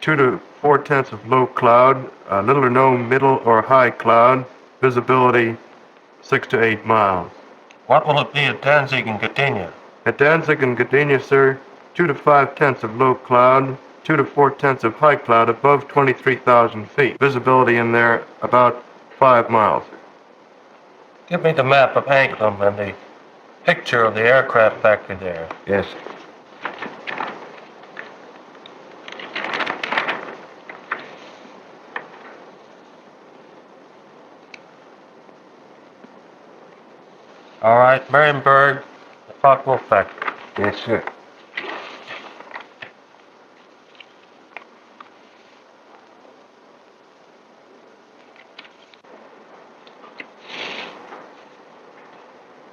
2 to 4 tenths of low cloud, little or no middle or high cloud. Visibility 6 to 8 miles. What will it be at Danzig and Gdynia? At Danzig and Gdynia, sir, 2 to 5 tenths of low cloud, 2 to 4 tenths of high cloud above 23,000 feet. Visibility in there about 5 miles. Give me the map of Anklam and the picture of the aircraft factory there. Yes. All right, Marienburg, the Focke-Wulf factory. Yes, sir.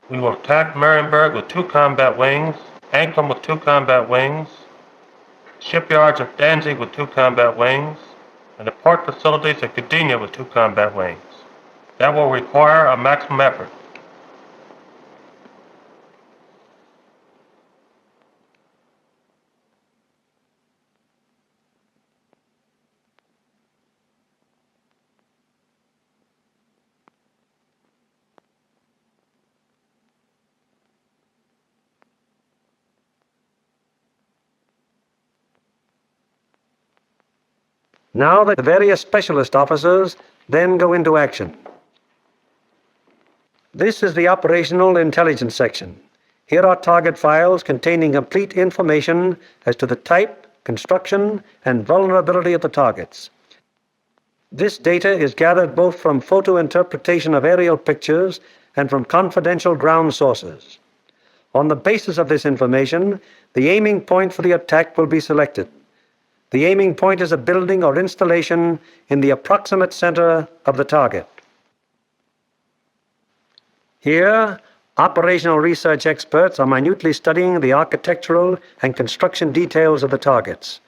We will attack Marienburg with 2 combat wings, Anklam with 2 combat wings, shipyards of Danzig with 2 combat wings, and the port facilities at Gdynia with 2 combat wings. That will require a maximum effort. Now the various specialist officers then go into action. This is the operational intelligence section. Here are target files containing complete information as to the type, construction, and vulnerability of the targets. This data is gathered both from photo interpretation of aerial pictures and from confidential ground sources. On the basis of this information, the aiming point for the attack will be selected. The aiming point is a building or installation in the approximate center of the target. Here, operational research experts are minutely studying the architectural and construction details of the targets.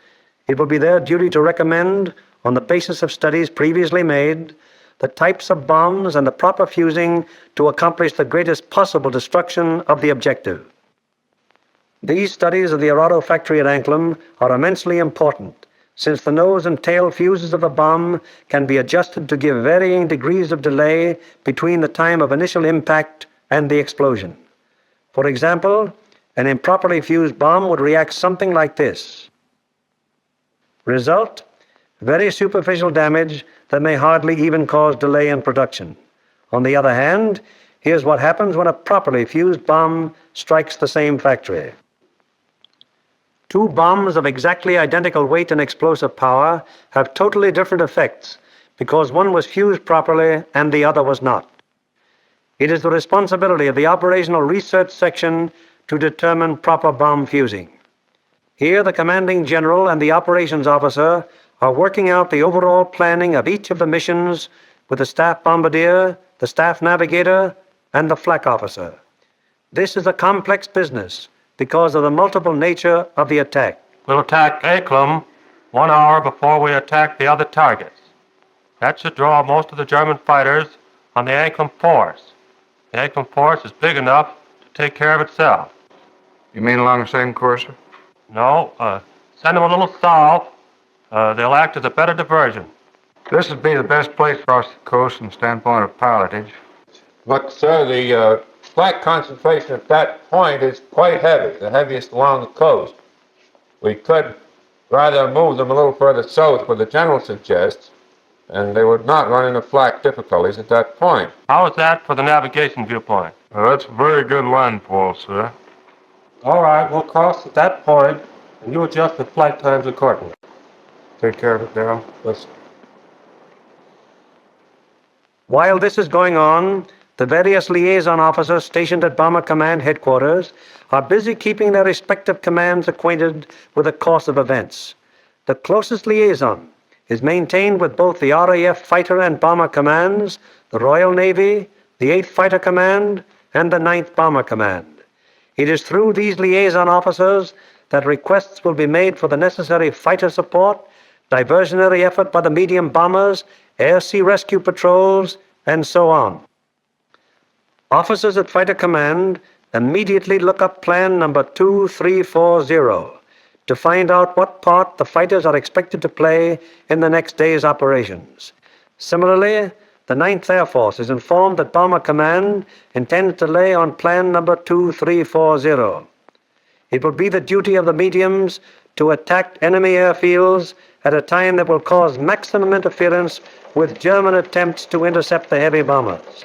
It will be their duty to recommend, on the basis of studies previously made, the types of bombs and the proper fusing to accomplish the greatest possible destruction of the objective. These studies of the Arado factory at Anklam are immensely important, since the nose and tail fuses of the bomb can be adjusted to give varying degrees of delay between the time of initial impact and the explosion. For example, an improperly fused bomb would react something like this. Result: very superficial damage that may hardly even cause delay in production. On the other hand, here's what happens when a properly fused bomb strikes the same factory. 2 bombs of exactly identical weight and explosive power have totally different effects because one was fused properly and the other was not. It is the responsibility of the operational research section to determine proper bomb fusing. Here, the commanding general and the operations officer are working out the overall planning of each of the missions with the staff bombardier, the staff navigator, and the flak officer. This is a complex business because of the multiple nature of the attack. We'll attack Anklam 1 hour before we attack the other targets. That should draw most of the German fighters on the Anklam force. The Anklam force is big enough to take care of itself. You mean along the same course, sir? No, send them a little south. They'll act as a better diversion. This would be the best place across the coast from the standpoint of pilotage. But, sir, the flak concentration at that point is quite heavy, the heaviest along the coast. We could rather move them a little further south, where the general suggests, and they would not run into flak difficulties at that point. How is that for the navigation viewpoint? Well, that's a very good landfall, sir. All right, we'll cross at that point, and you adjust the flight times accordingly. Take care of it, Darrell. Yes. While this is going on, the various liaison officers stationed at Bomber Command headquarters are busy keeping their respective commands acquainted with the course of events. The closest liaison is maintained with both the RAF Fighter and Bomber Commands, the Royal Navy, the 8th Fighter Command, and the 9th Bomber Command. It is through these liaison officers that requests will be made for the necessary fighter support, diversionary effort by the medium bombers, air-sea rescue patrols, and so on. Officers at Fighter Command immediately look up Plan number 2340 to find out what part the fighters are expected to play in the next day's operations. Similarly, the 9th Air Force is informed that Bomber Command intends to lay on Plan number 2340. It will be the duty of the mediums to attack enemy airfields at a time that will cause maximum interference with German attempts to intercept the heavy bombers.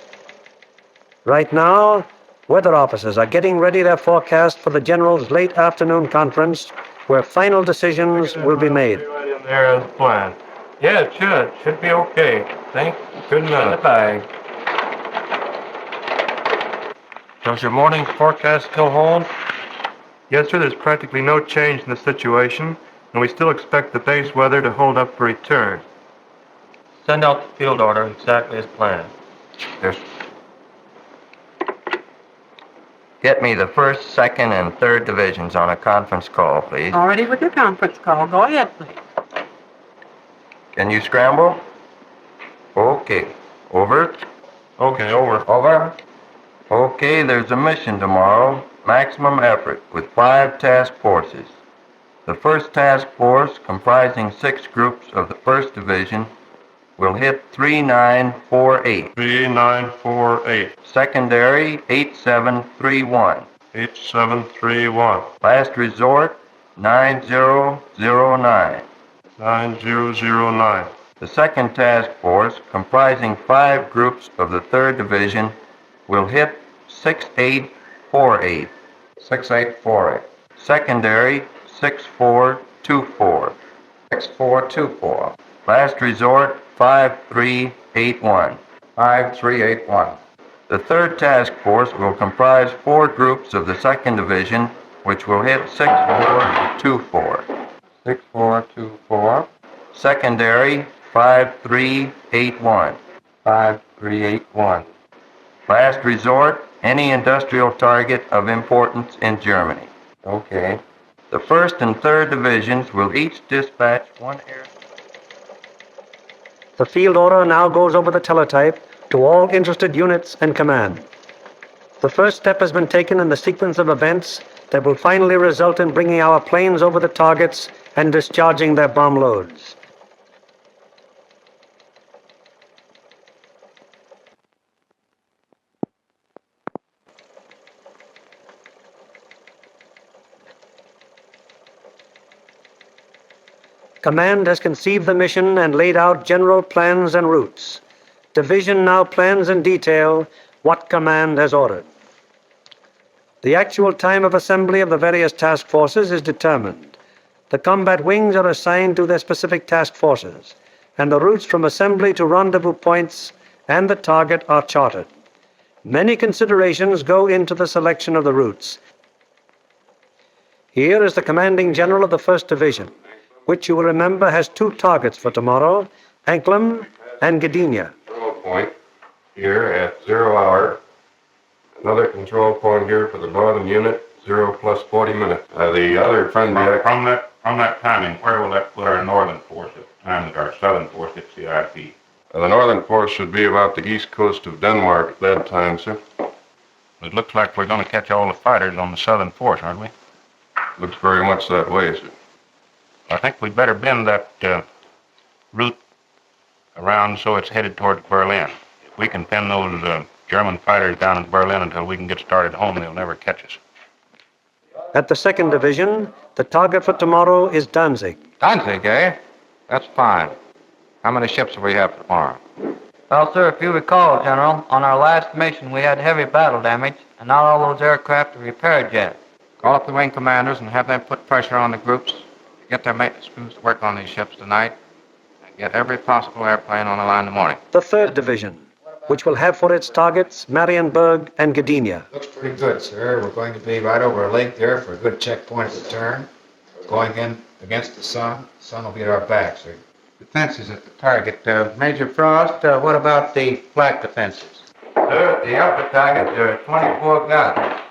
Right now, weather officers are getting ready their forecast for the General's late afternoon conference, where final decisions will be made. Right in there as planned. Yeah, it should. Should be okay. Thanks. Good night. Bye. Does your morning forecast still hold? Yes, sir, there's practically no change in the situation, and we still expect the base weather to hold up for return. Send out the field order exactly as planned. Yes. Get me the 1st, 2nd, and 3rd divisions on a conference call, please. Already with your conference call. Go ahead, please. Can you scramble? Okay. Over. Okay, over. Over. Okay, there's a mission tomorrow. Maximum effort with 5 task forces. The 1st task force, comprising 6 groups of the 1st Division, will hit 3948. 3948. Secondary, 8731. 8731. Last resort, 9009. 9009. The 2nd task force, comprising 5 groups of the 3rd Division, will hit 6848. 6848. Secondary, 6424. 6424. Last resort, 5381. 5381. The 3rd task force will comprise 4 groups of the 2nd Division, which will hit 6424. 6424. Secondary, 5381. 5381. Last resort, any industrial target of importance in Germany. Okay. The 1st and 3rd Divisions will each dispatch 1 air. The field order now goes over the teletype to all interested units and command. The first step has been taken in the sequence of events that will finally result in bringing our planes over the targets and discharging their bomb loads. Command has conceived the mission and laid out general plans and routes. Division now plans in detail what command has ordered. The actual time of assembly of the various task forces is determined. The combat wings are assigned to their specific task forces, and the routes from assembly to rendezvous points and the target are charted. Many considerations go into the selection of the routes. Here is the commanding general of the 1st Division, which you will remember has 2 targets for tomorrow, Anklam and Gdynia. Control point here at 0 hour. Another control point here for the northern unit, 0 plus 40 minutes. The other friendly... From that timing, where will that put our northern force at the time that our southern force hits the IP? The northern force should be about the east coast of Denmark at that time, sir. It looks like we're going to catch all the fighters on the southern force, aren't we? Looks very much that way, sir. I think we'd better bend that route around so it's headed toward Berlin. If we can pin those German fighters down in Berlin until we can get started home, they'll never catch us. At the 2nd Division, the target for tomorrow is Danzig. Danzig, eh? That's fine. How many ships will we have tomorrow? Well, sir, if you recall, General, on our last mission we had heavy battle damage, and not all those aircraft are repaired yet. Call up the wing commanders and have them put pressure on the groups to get their maintenance crews to work on these ships tonight and get every possible airplane on the line in the morning. The 3rd Division, which will have for its targets Marienburg and Gdynia. Looks pretty good, sir. We're going to be right over a lake there for a good checkpoint at the turn. Going in against the sun. The sun will be at our back, sir. defenses at the target. Major Frost, what about the flak defenses? Sir, at the upper target, there are 24 guns.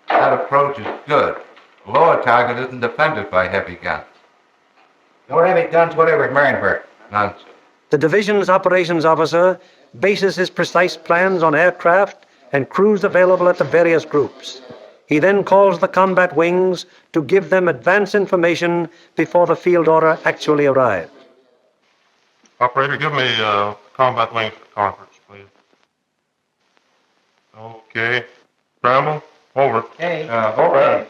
That approach is good. The lower target isn't defended by heavy guns. No heavy guns whatever at Marienburg. None, sir. The division's operations officer bases his precise plans on aircraft and crews available at the various groups. He then calls the combat wings to give them advance information before the field order actually arrives. Operator, give me combat wings for conference, please. Okay. Scramble, over. Okay. Over.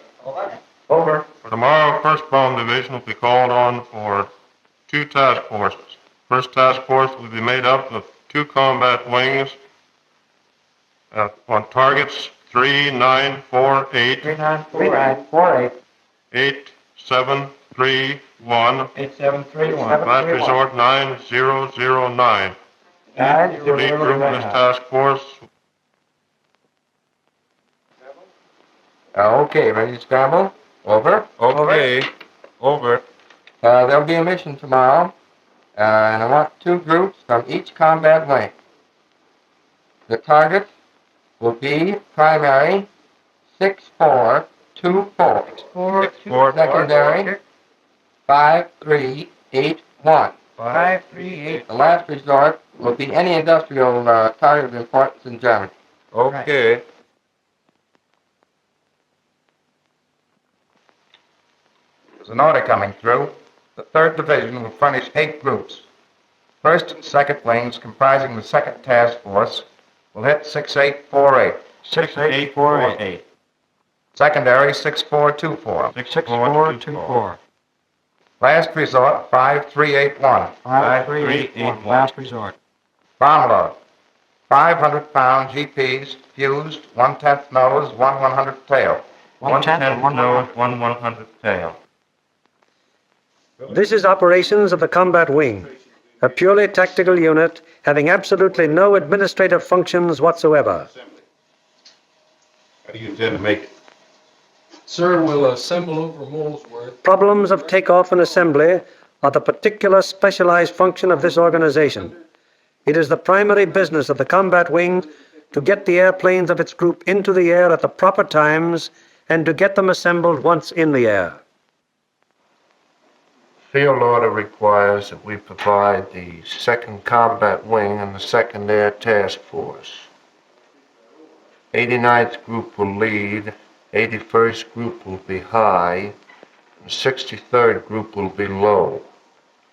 Over. For tomorrow, 1st Bomb Division will be called on for 2 task forces. First task force will be made up of 2 combat wings on targets 3948. 3948. 8731. 8731. Last resort 9009. Lead group in this task force. Okay, ready to scramble? Over. Okay. Over. There'll be a mission tomorrow, and I want 2 groups from each combat wing. The target will be primary 6424. Secondary 5381. 5381. The last resort will be any industrial target of importance in Germany. Okay. There's an order coming through. The 3rd Division will furnish 8 groups. 1st and 2nd wings, comprising the 2nd Task Force, will hit 6848. 6848. Secondary 6424. 6424. Last resort 5381. 5381. Last resort. Bomb load 500 pound GPs, fused, 1/10 nose, 1/100 tail. 1/10 nose, 1/100 tail. This is operations of the combat wing, a purely tactical unit having absolutely no administrative functions whatsoever. How do you intend to make it? Sir, we'll assemble over Molesworth. Problems of takeoff and assembly are the particular specialized function of this organization. It is the primary business of the combat wing to get the airplanes of its group into the air at the proper times and to get them assembled once in the air. Field order requires that we provide the 2nd Combat Wing and the 2nd Air Task Force. 89th Group will lead, 81st Group will be high, and 63rd Group will be low.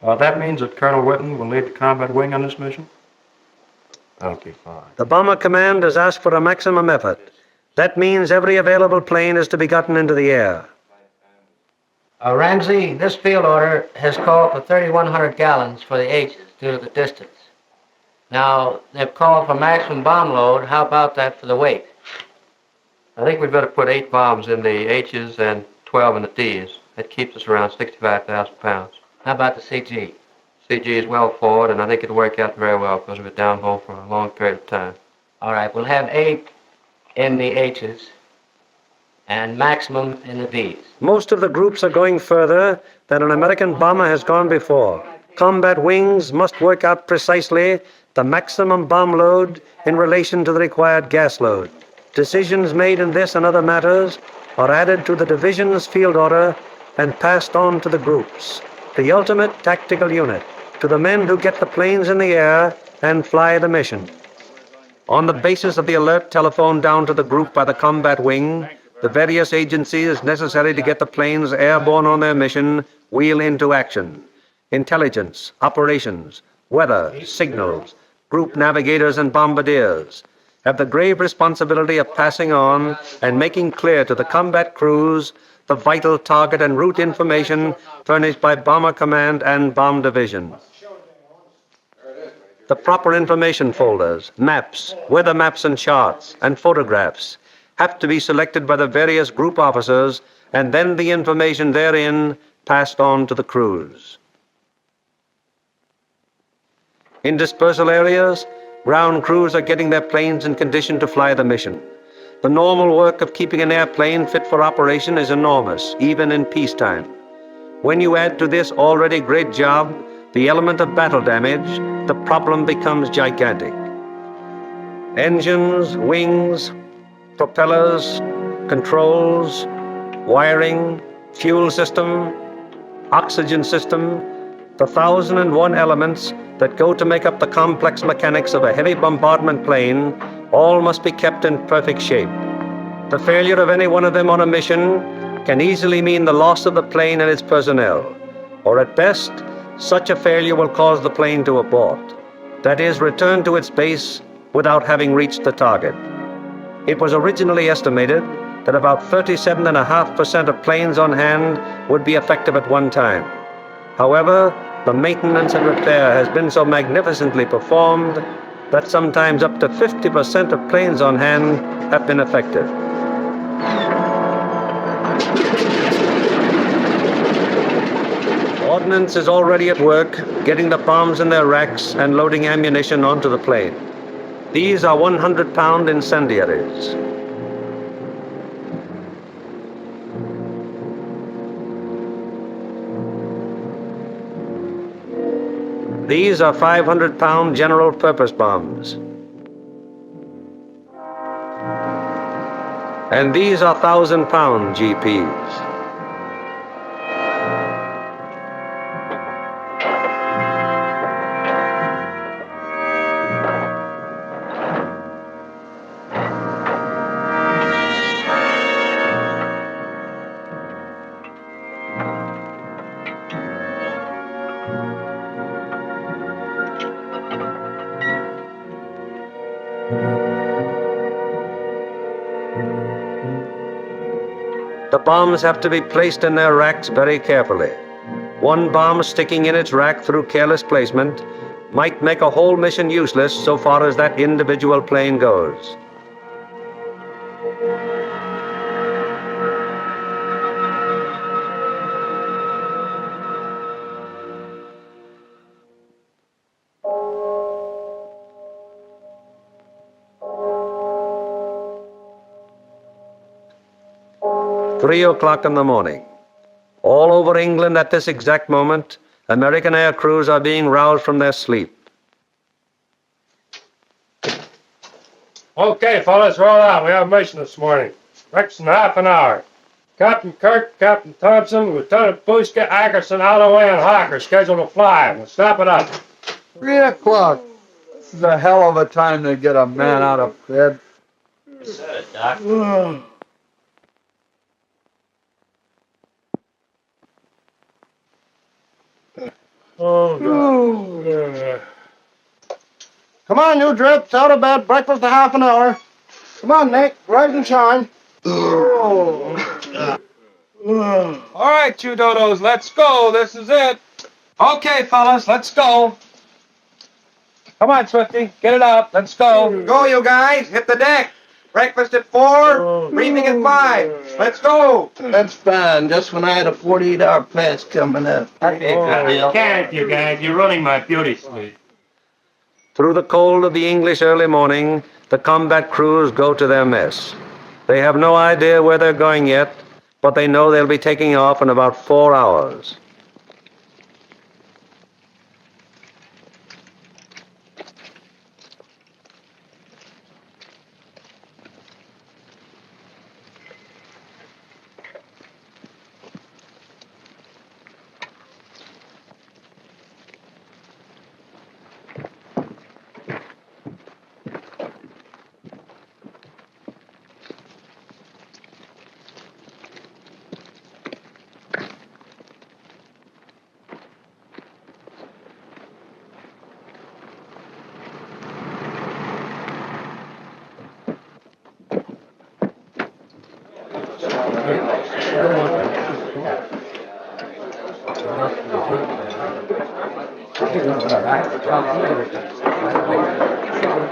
That means that Colonel Whitten will lead the combat wing on this mission? That'll be fine. The Bomber Command has asked for a maximum effort. That means every available plane is to be gotten into the air. Ramsey, this field order has called for 3,100 gallons for the H's due to the distance. Now, they've called for maximum bomb load. How about that for the weight? I think we'd better put 8 bombs in the H's and 12 in the D's. That keeps us around 65,000 pounds. How about the CG? CG is well forward, and I think it'll work out very well because of it downhole for a long period of time. All right, we'll have 8 in the H's and maximum in the D's. Most of the groups are going further than an American bomber has gone before. Combat wings must work out precisely the maximum bomb load in relation to the required gas load. Decisions made in this and other matters are added to the division's field order and passed on to the groups, the ultimate tactical unit, to the men who get the planes in the air and fly the mission. On the basis of the alert telephoned down to the group by the combat wing, the various agencies necessary to get the planes airborne on their mission wheel into action. Intelligence, operations, weather, signals, group navigators and bombardiers have the grave responsibility of passing on and making clear to the combat crews the vital target and route information furnished by Bomber Command and Bomb Division. The proper information folders, maps, weather maps and charts, and photographs have to be selected by the various group officers, and then the information therein passed on to the crews. In dispersal areas, ground crews are getting their planes in condition to fly the mission. The normal work of keeping an airplane fit for operation is enormous, even in peacetime. When you add to this already great job the element of battle damage, the problem becomes gigantic. Engines, wings, propellers, controls, wiring, fuel system, oxygen system, the 1,001 elements that go to make up the complex mechanics of a heavy bombardment plane all must be kept in perfect shape. The failure of any one of them on a mission can easily mean the loss of the plane and its personnel, or at best, such a failure will cause the plane to abort. That is, return to its base without having reached the target. It was originally estimated that about 37.5% of planes on hand would be effective at one time. However, the maintenance and repair has been so magnificently performed that sometimes up to 50% of planes on hand have been effective. Ordnance is already at work, getting the bombs in their racks and loading ammunition onto the plane. These are 100-pound incendiaries. These are 500-pound general-purpose bombs. And these are 1,000-pound GPs. The bombs have to be placed in their racks very carefully. One bomb sticking in its rack through careless placement might make a whole mission useless so far as that individual plane goes. Three o'clock in the morning. All over England at this exact moment, American air crews are being roused from their sleep. Okay, fellas, roll out. We have a mission this morning. Breakfast in half an hour. Captain Kirk, Captain Thompson, Lieutenant Buska, Ackerson, Holloway, and Hawker scheduled to fly. We'll snap it up. 3 o'clock. This is a hell of a time to get a man out of bed. You said it, Doc. Come on, you drips, out of bed, breakfast in half an hour. Come on, Nick, rise and shine. All right, you dodos, let's go. This is it. Okay, fellas, let's go. Come on, Swifty, get it up. Let's go. Go, you guys, hit the deck. Breakfast at 4, briefing at 5. Let's go. That's fine, just when I had a 48-hour pass coming up. Can't you guys? You're running my beauty sleep. Through the cold of the English early morning, the combat crews go to their mess. They have no idea where they're going yet, but they know they'll be taking off in about 4 hours.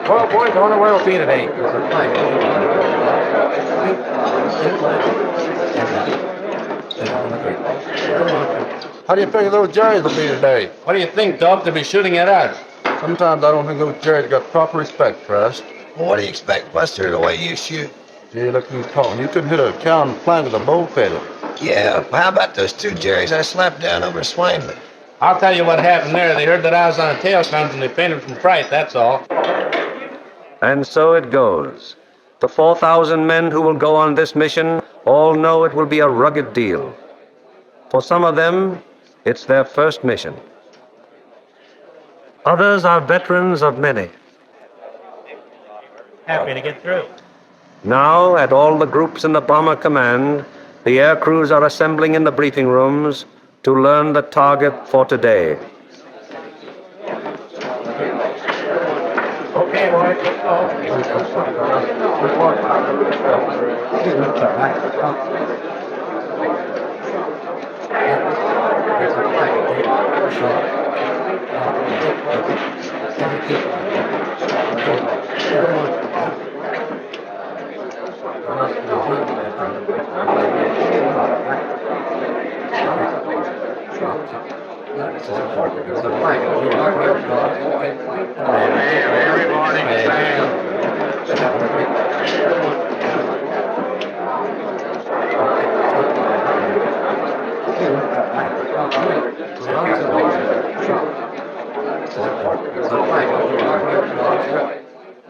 Well, boys, I wonder where we'll be today. How do you figure those Jerrys will be today? What do you think, Dub, to be shooting at us? Sometimes I don't think those Jerrys got proper respect for us. Well, what do you expect, Buster, the way you shoot? Gee, look who's talking. You couldn't hit a cow on the flank with a bow feather. Yeah, how about those two Jerrys I slapped down over Swainman? I'll tell you what happened there. They heard that I was on a tail guns and they fainted from fright, that's all. And so it goes. The 4,000 men who will go on this mission all know it will be a rugged deal. For some of them, it's their first mission. Others are veterans of many. Happy to get through. Now, at all the groups in the Bomber Command, the air crews are assembling in the briefing rooms to learn the target for today. Okay, boys, let's go.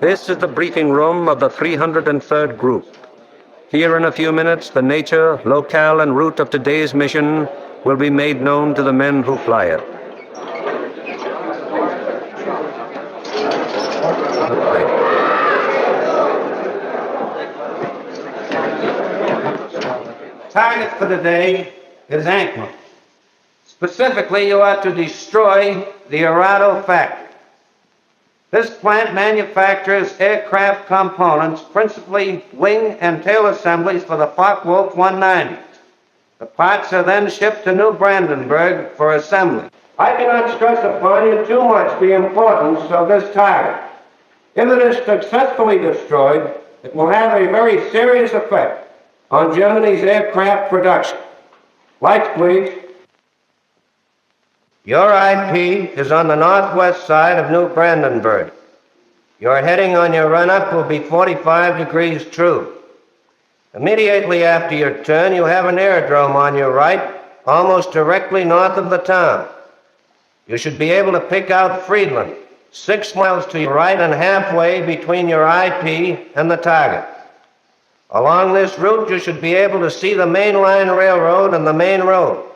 This is the briefing room of the 303rd Group. Here in a few minutes, the nature, locale, and route of today's mission will be made known to the men who fly it. Target for today is Ankman. Specifically, you are to destroy the Arado factory. This plant manufactures aircraft components, principally wing and tail assemblies for the Focke-Wulf 190. The parts are then shipped to New Brandenburg for assembly. I cannot stress upon you too much the importance of this target. If it is successfully destroyed, it will have a very serious effect on Germany's aircraft production. Lights, please. Your IP is on the northwest side of New Brandenburg. Your heading on your run-up will be 45 degrees true. Immediately after your turn, you have an aerodrome on your right, almost directly north of the town. You should be able to pick out Friedland, 6 miles to your right and halfway between your IP and the target. Along this route, you should be able to see the main line railroad and the main road.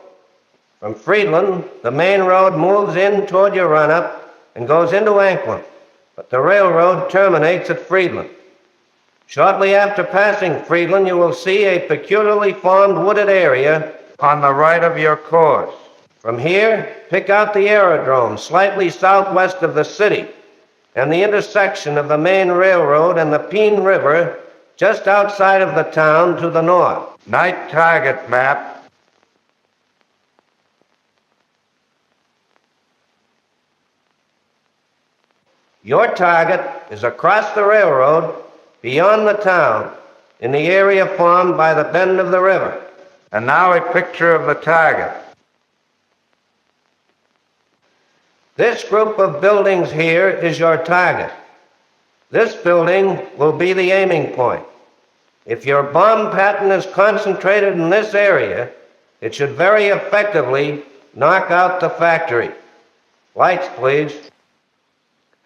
From Friedland, the main road moves in toward your run-up and goes into Ankman, but the railroad terminates at Friedland. Shortly after passing Friedland, you will see a peculiarly formed wooded area on the right of your course. From here, pick out the aerodrome slightly southwest of the city and the intersection of the main railroad and the Peene River just outside of the town to the north. Night target map. Your target is across the railroad, beyond the town, in the area formed by the bend of the river. And now a picture of the target. This group of buildings here is your target. This building will be the aiming point. If your bomb pattern is concentrated in this area, it should very effectively knock out the factory. Lights, please.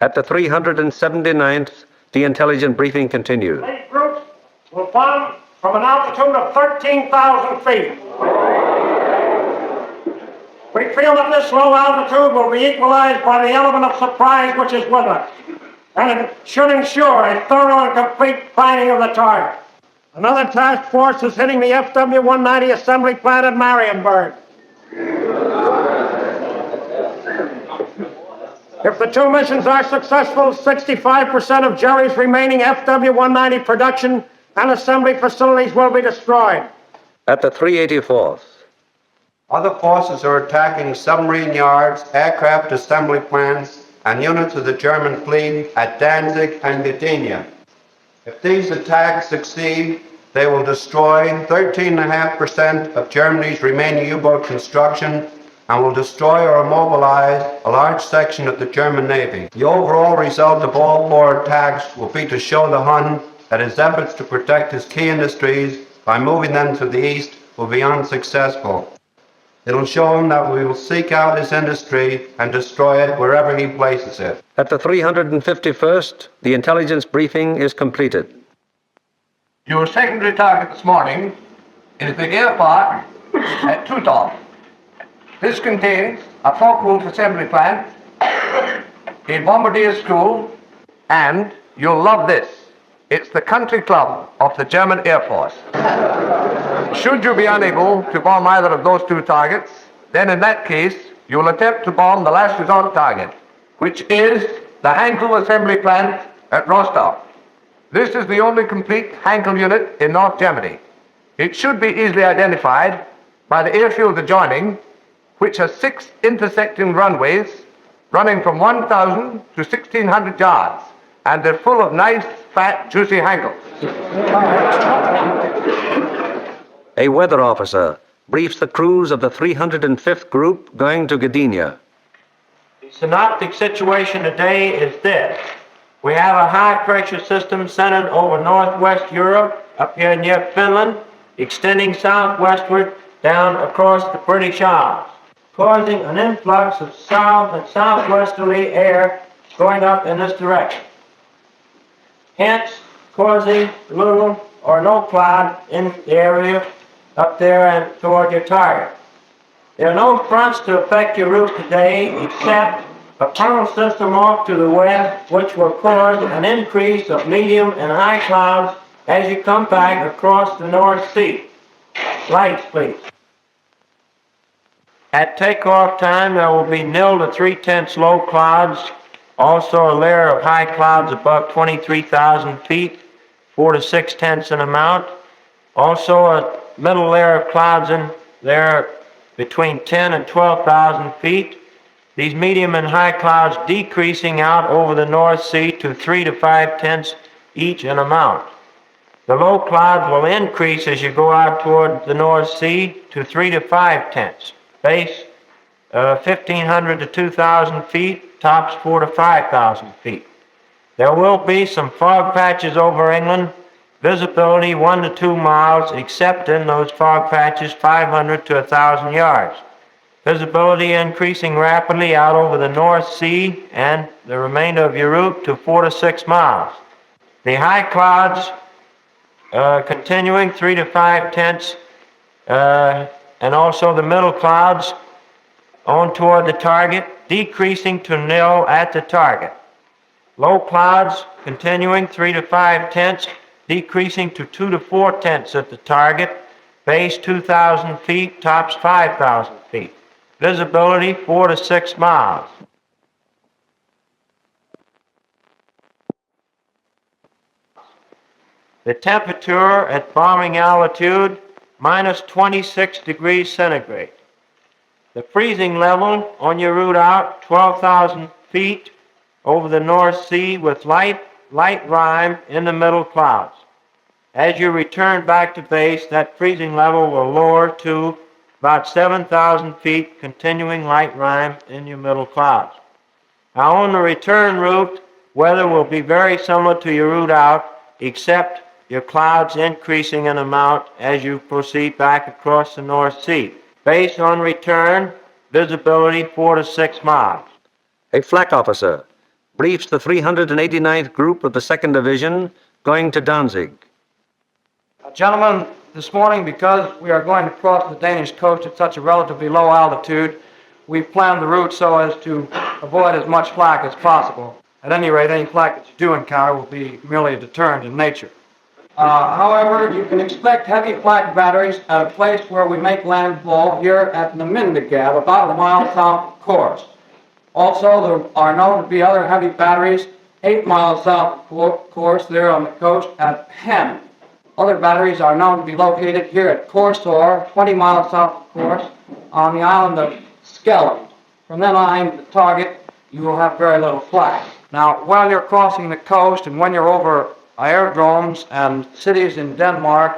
At the 379th, the intelligence briefing continues. These groups will bomb from an altitude of 13,000 feet. We feel that this low altitude will be equalized by the element of surprise which is with us, and it should ensure a thorough and complete finding of the target. Another task force is hitting the FW-190 assembly plant at Marienburg. If the 2 missions are successful, 65% of Jerry's remaining FW-190 production and assembly facilities will be destroyed. At the 384th. Other forces are attacking submarine yards, aircraft assembly plants, and units of the German fleet at Danzig and Gdynia. If these attacks succeed, they will destroy 13.5% of Germany's remaining U-boat construction and will destroy or immobilize a large section of the German Navy. The overall result of all 4 attacks will be to show the Hun that his efforts to protect his key industries by moving them to the east will be unsuccessful. It'll show him that we will seek out his industry and destroy it wherever he places it. At the 351st, the intelligence briefing is completed. Your secondary target this morning is the air park at Tutov. This contains a Focke-Wulf assembly plant, a bombardier school, and you'll love this. It's the country club of the German Air Force. Should you be unable to bomb either of those two targets, then in that case, you'll attempt to bomb the last resort target, which is the Heinkel assembly plant at Rostov. This is the only complete Heinkel unit in North Germany. It should be easily identified by the airfield adjoining, which has 6 intersecting runways running from 1,000 to 1,600 yards, and they're full of nice, fat, juicy Heinkels. A weather officer briefs the crews of the 305th Group going to Gdynia. The synoptic situation today is this. We have a high-pressure system centered over northwest Europe, up here near Finland, extending southwestward down across the British Isles, causing an influx of south and southwesterly air going up in this direction, hence causing little or no cloud in the area up there and toward your target. There are no fronts to affect your route today except a tunnel system off to the west, which will cause an increase of medium and high clouds as you come back across the North Sea. Lights, please. At takeoff time, there will be 0 to 3/10 low clouds, also a layer of high clouds above 23,000 feet, 4 to 6/10 in amount. Also a middle layer of clouds in there between 10 and 12,000 feet. These medium and high clouds decreasing out over the North Sea to 3 to 5/10 each in amount. The low clouds will increase as you go out toward the North Sea to 3 to 5/10. Base 1,500 to 2,000 feet, tops 4 to 5,000 feet. There will be some fog patches over England, visibility 1 to 2 miles, except in those fog patches 500 to 1,000 yards. Visibility increasing rapidly out over the North Sea and the remainder of your route to 4 to 6 miles. The high clouds continuing 3 to 5/10, and also the middle clouds on toward the target, decreasing to 0 at the target. Low clouds continuing 3 to 5/10, decreasing to 2 to 4/10 at the target, base 2,000 feet, tops 5,000 feet. Visibility 4 to 6 miles. The temperature at bombing altitude, minus 26 degrees centigrade. The freezing level on your route out, 12,000 feet over the North Sea with light rime in the middle clouds. As you return back to base, that freezing level will lower to about 7,000 feet, continuing light rime in your middle clouds. Now on the return route, weather will be very similar to your route out, except your clouds increasing in amount as you proceed back across the North Sea. Base on return, visibility 4 to 6 miles. A flak officer briefs the 389th Group of the 2nd Division going to Danzig. Gentlemen, this morning, because we are going to cross the Danish coast at such a relatively low altitude, we've planned the route so as to avoid as much flak as possible. At any rate, any flak that you do encounter will be merely a deterrent in nature. However, you can expect heavy flak batteries at a place where we make landfall here at Namindegab, about a mile south of course. Also, there are known to be other heavy batteries 8 miles south of course there on the coast at Penn. Other batteries are known to be located here at Korsor, 20 miles south of course, on the island of Skellefteå. From then on to the target, you will have very little flak. Now, while you're crossing the coast and when you're over aerodromes and cities in Denmark,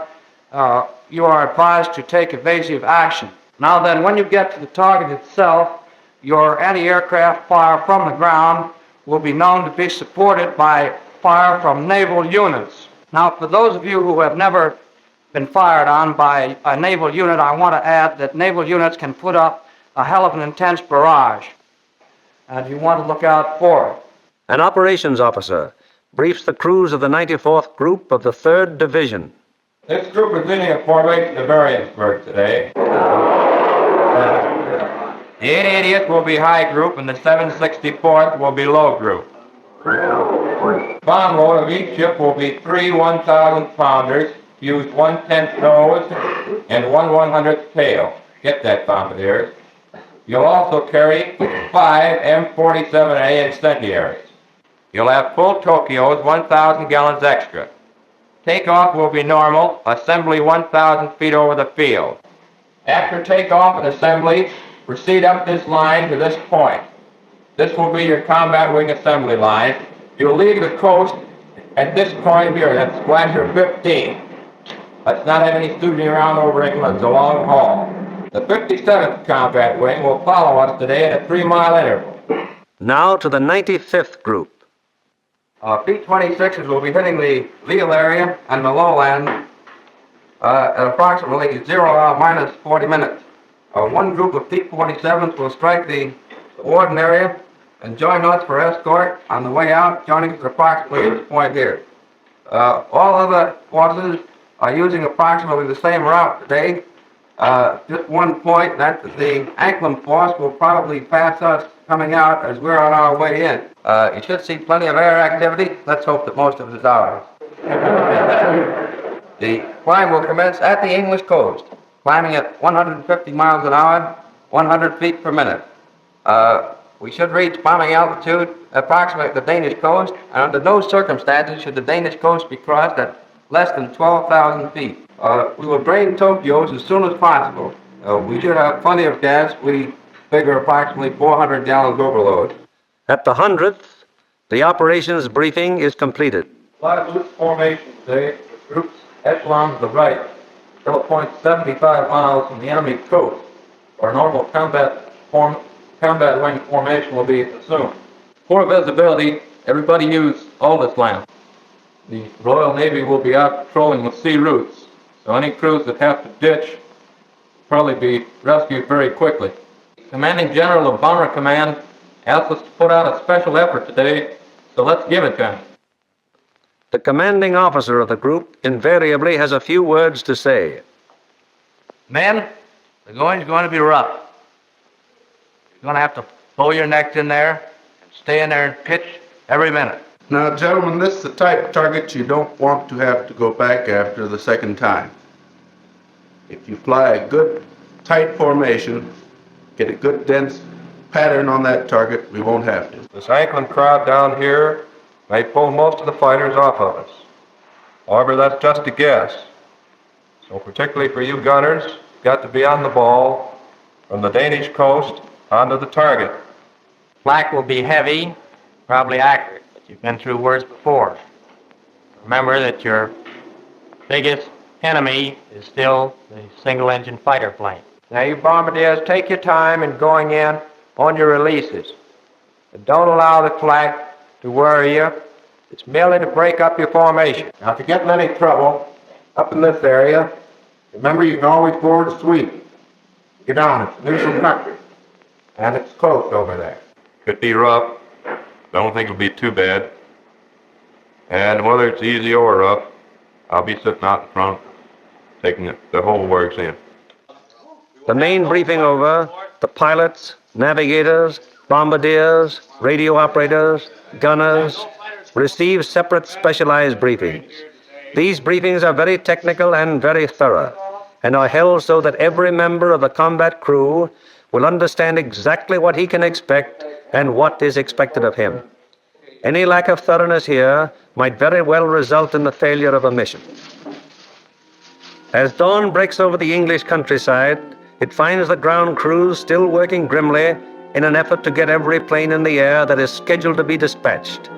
you are advised to take evasive action. Now then, when you get to the target itself, your anti-aircraft fire from the ground will be known to be supported by fire from naval units. Now, for those of you who have never been fired on by a naval unit, I want to add that naval units can put up a hell of an intense barrage, and you want to look out for it. An operations officer briefs the crews of the 94th Group of the 3rd Division. This group is leading a formation to Varianceburg today. The 880th will be high group and the 764th will be low group. Bomb load of each ship will be 3 1,000-pounders, use 1/10 nose and 1/100th tail. Get that, bombardiers. You'll also carry 5 M47A incendiaries. You'll have full Tokyos, 1,000 gallons extra. Takeoff will be normal, assembly 1,000 feet over the field. After takeoff and assembly, proceed up this line to this point. This will be your combat wing assembly line. You'll leave the coast at this point here, that's Squadron 15. Let's not have any stooging around over England, it's a long haul. The 57th Combat Wing will follow us today at a 3-mile interval. Now to the 95th Group. B-26s will be hitting the Lille area and the lowland at approximately 0 minus 40 minutes. One group of T-47s will strike the Warden area and join us for escort on the way out, joining us approximately at this point here. All other forces are using approximately the same route today. Just one point, that the Anklem force will probably pass us coming out as we're on our way in. You should see plenty of air activity. Let's hope that most of it is ours. The climb will commence at the English coast, climbing at 150 miles an hour, 100 feet per minute. We should reach bombing altitude approximately at the Danish coast, and under no circumstances should the Danish coast be crossed at less than 12,000 feet. We will drain Tokyos as soon as possible. We should have plenty of gas. We figure approximately 400 gallons overload. At the 100th, the operations briefing is completed. Flag loose formation today, with groups echelon to the right. Still a point 75 miles from the enemy coast, where normal combat wing formation will be assumed. For visibility, everybody use Aldous lamp. The Royal Navy will be out patrolling the sea routes, so any crews that have to ditch will probably be rescued very quickly. Commanding General of Bomber Command asked us to put out a special effort today, so let's give it to him. The commanding officer of the group invariably has a few words to say. Men, the going's going to be rough. You're going to have to pull your necks in there and stay in there and pitch every minute. Now, gentlemen, this is the type of target you don't want to have to go back after the second time. If you fly a good, tight formation, get a good, dense pattern on that target, we won't have to. This Anklem crowd down here may pull most of the fighters off of us. However, that's just a guess. So particularly for you gunners, you've got to be on the ball from the Danish coast onto the target. Flak will be heavy, probably accurate, but you've been through worse before. Remember that your biggest enemy is still the single-engine fighter plane. Now, you bombardiers, take your time in going in on your releases. And don't allow the flak to worry you. It's merely to break up your formation. Now, if you get in any trouble up in this area, remember you can always forward a sweep. Get down, it's neutral country. And it's close over there. Could be rough. Don't think it'll be too bad. And whether it's easy or rough, I'll be sitting out in front, taking the whole works in. The main briefing over, the pilots, navigators, bombardiers, radio operators, gunners receive separate specialized briefings. These briefings are very technical and very thorough, and are held so that every member of the combat crew will understand exactly what he can expect and what is expected of him. Any lack of thoroughness here might very well result in the failure of a mission. As dawn breaks over the English countryside, it finds the ground crews still working grimly in an effort to get every plane in the air that is scheduled to be dispatched.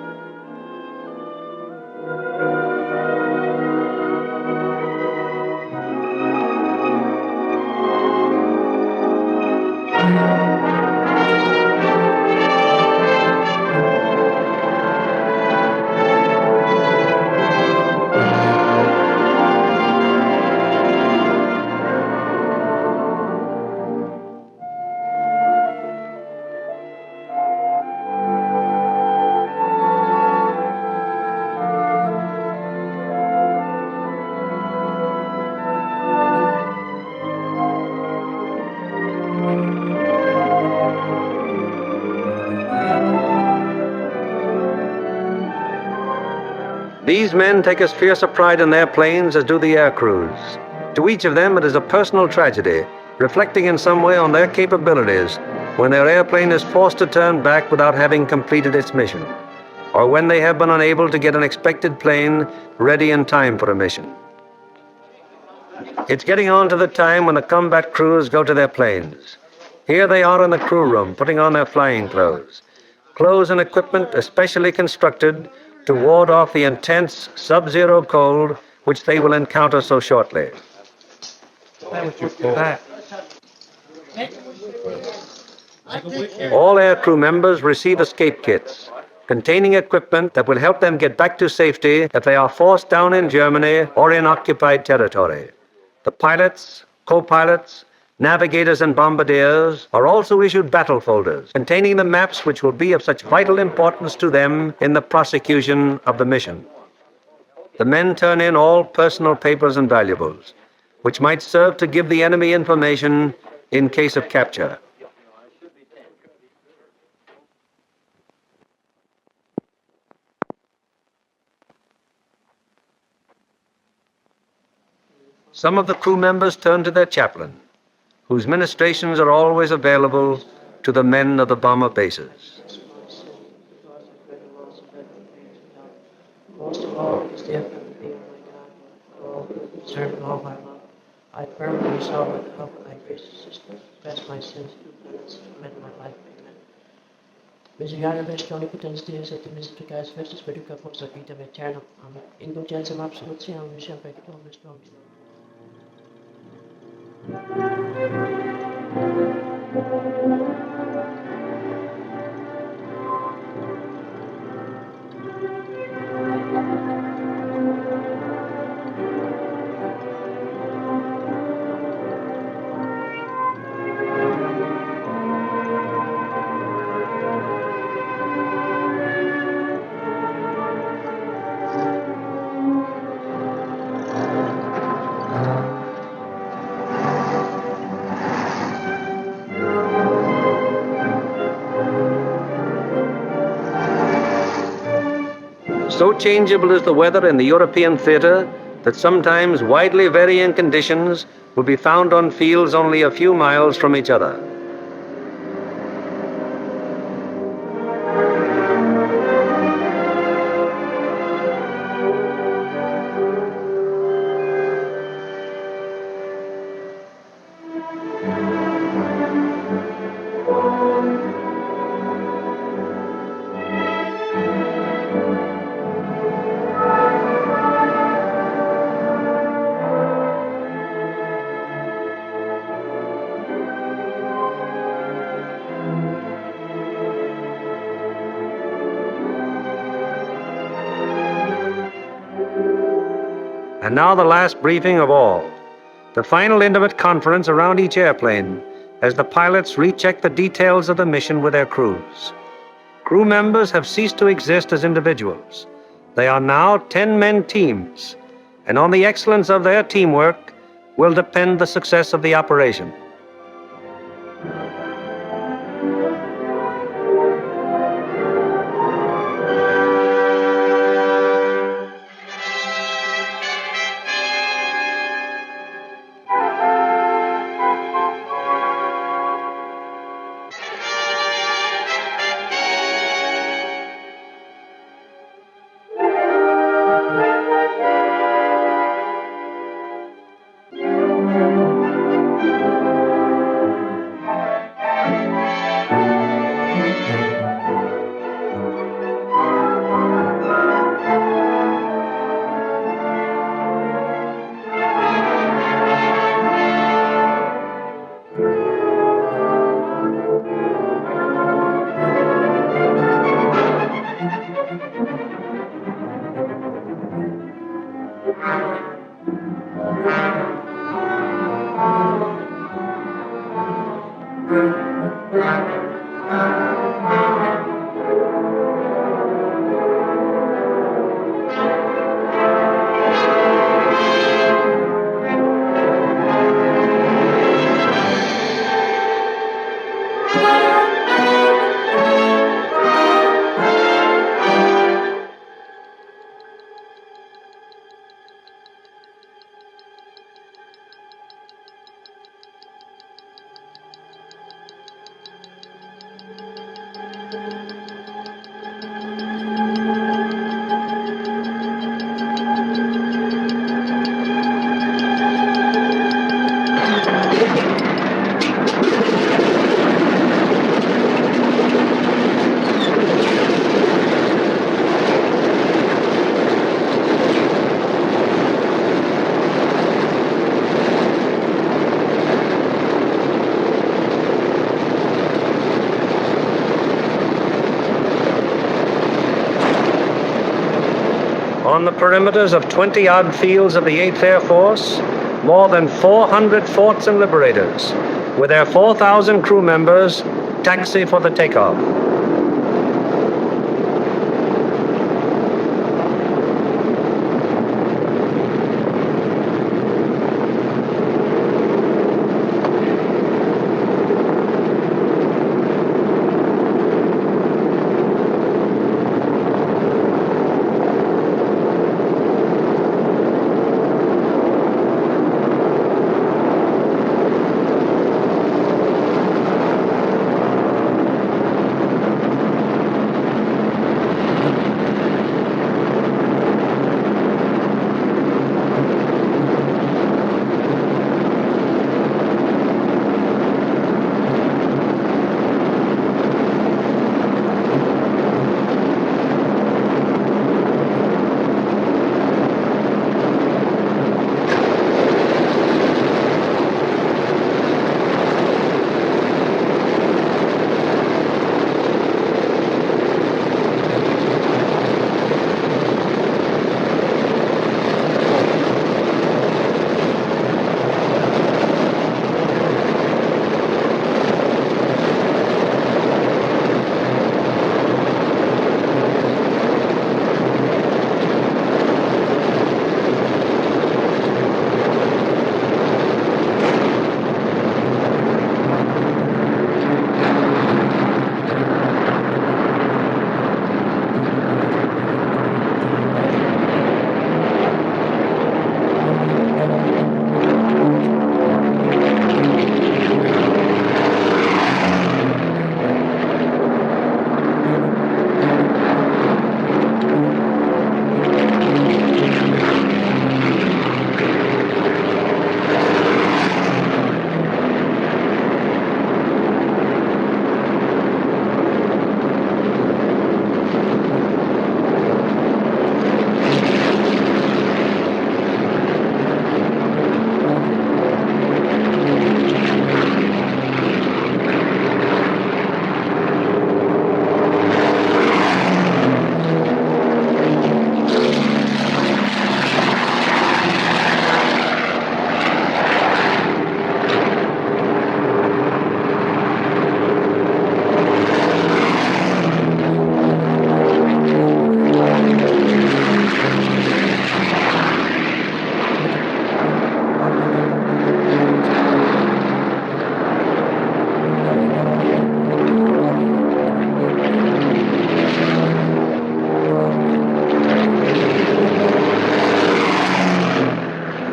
These men take as fierce a pride in their planes as do the air crews. To each of them, it is a personal tragedy, reflecting in some way on their capabilities when their airplane is forced to turn back without having completed its mission, or when they have been unable to get an expected plane ready in time for a mission. It's getting on to the time when the combat crews go to their planes. Here they are in the crew room, putting on their flying clothes. Clothes and equipment especially constructed to ward off the intense sub-zero cold which they will encounter so shortly. All air crew members receive escape kits containing equipment that will help them get back to safety if they are forced down in Germany or in occupied territory. The pilots, co-pilots, navigators and bombardiers are also issued battle folders containing the maps which will be of such vital importance to them in the prosecution of the mission. The men turn in all personal papers and valuables, which might serve to give the enemy information in case of capture. Some of the crew members turn to their chaplain, whose ministrations are always available to the men of the bomber bases. Most of all, is the effort being my God, serve with all my love. I firmly resolve with the help of thy gracious sister, confess my sins to penance, commit my life, amen. Miserere bestoni potens Deus et mysticas vestis perica posa vitam aeternam. Amen. Indulgentiam absolutiam visam peccatoris Domini. So changeable is the weather in the European theater that sometimes widely varying conditions will be found on fields only a few miles from each other. And now the last briefing of all, the final intimate conference around each airplane as the pilots recheck the details of the mission with their crews. Crew members have ceased to exist as individuals. They are now 10-man teams, and on the excellence of their teamwork will depend the success of the operation. On the perimeters of 20-odd fields of the 8th Air Force, more than 400 forts and liberators, with their 4,000 crew members, taxi for the takeoff.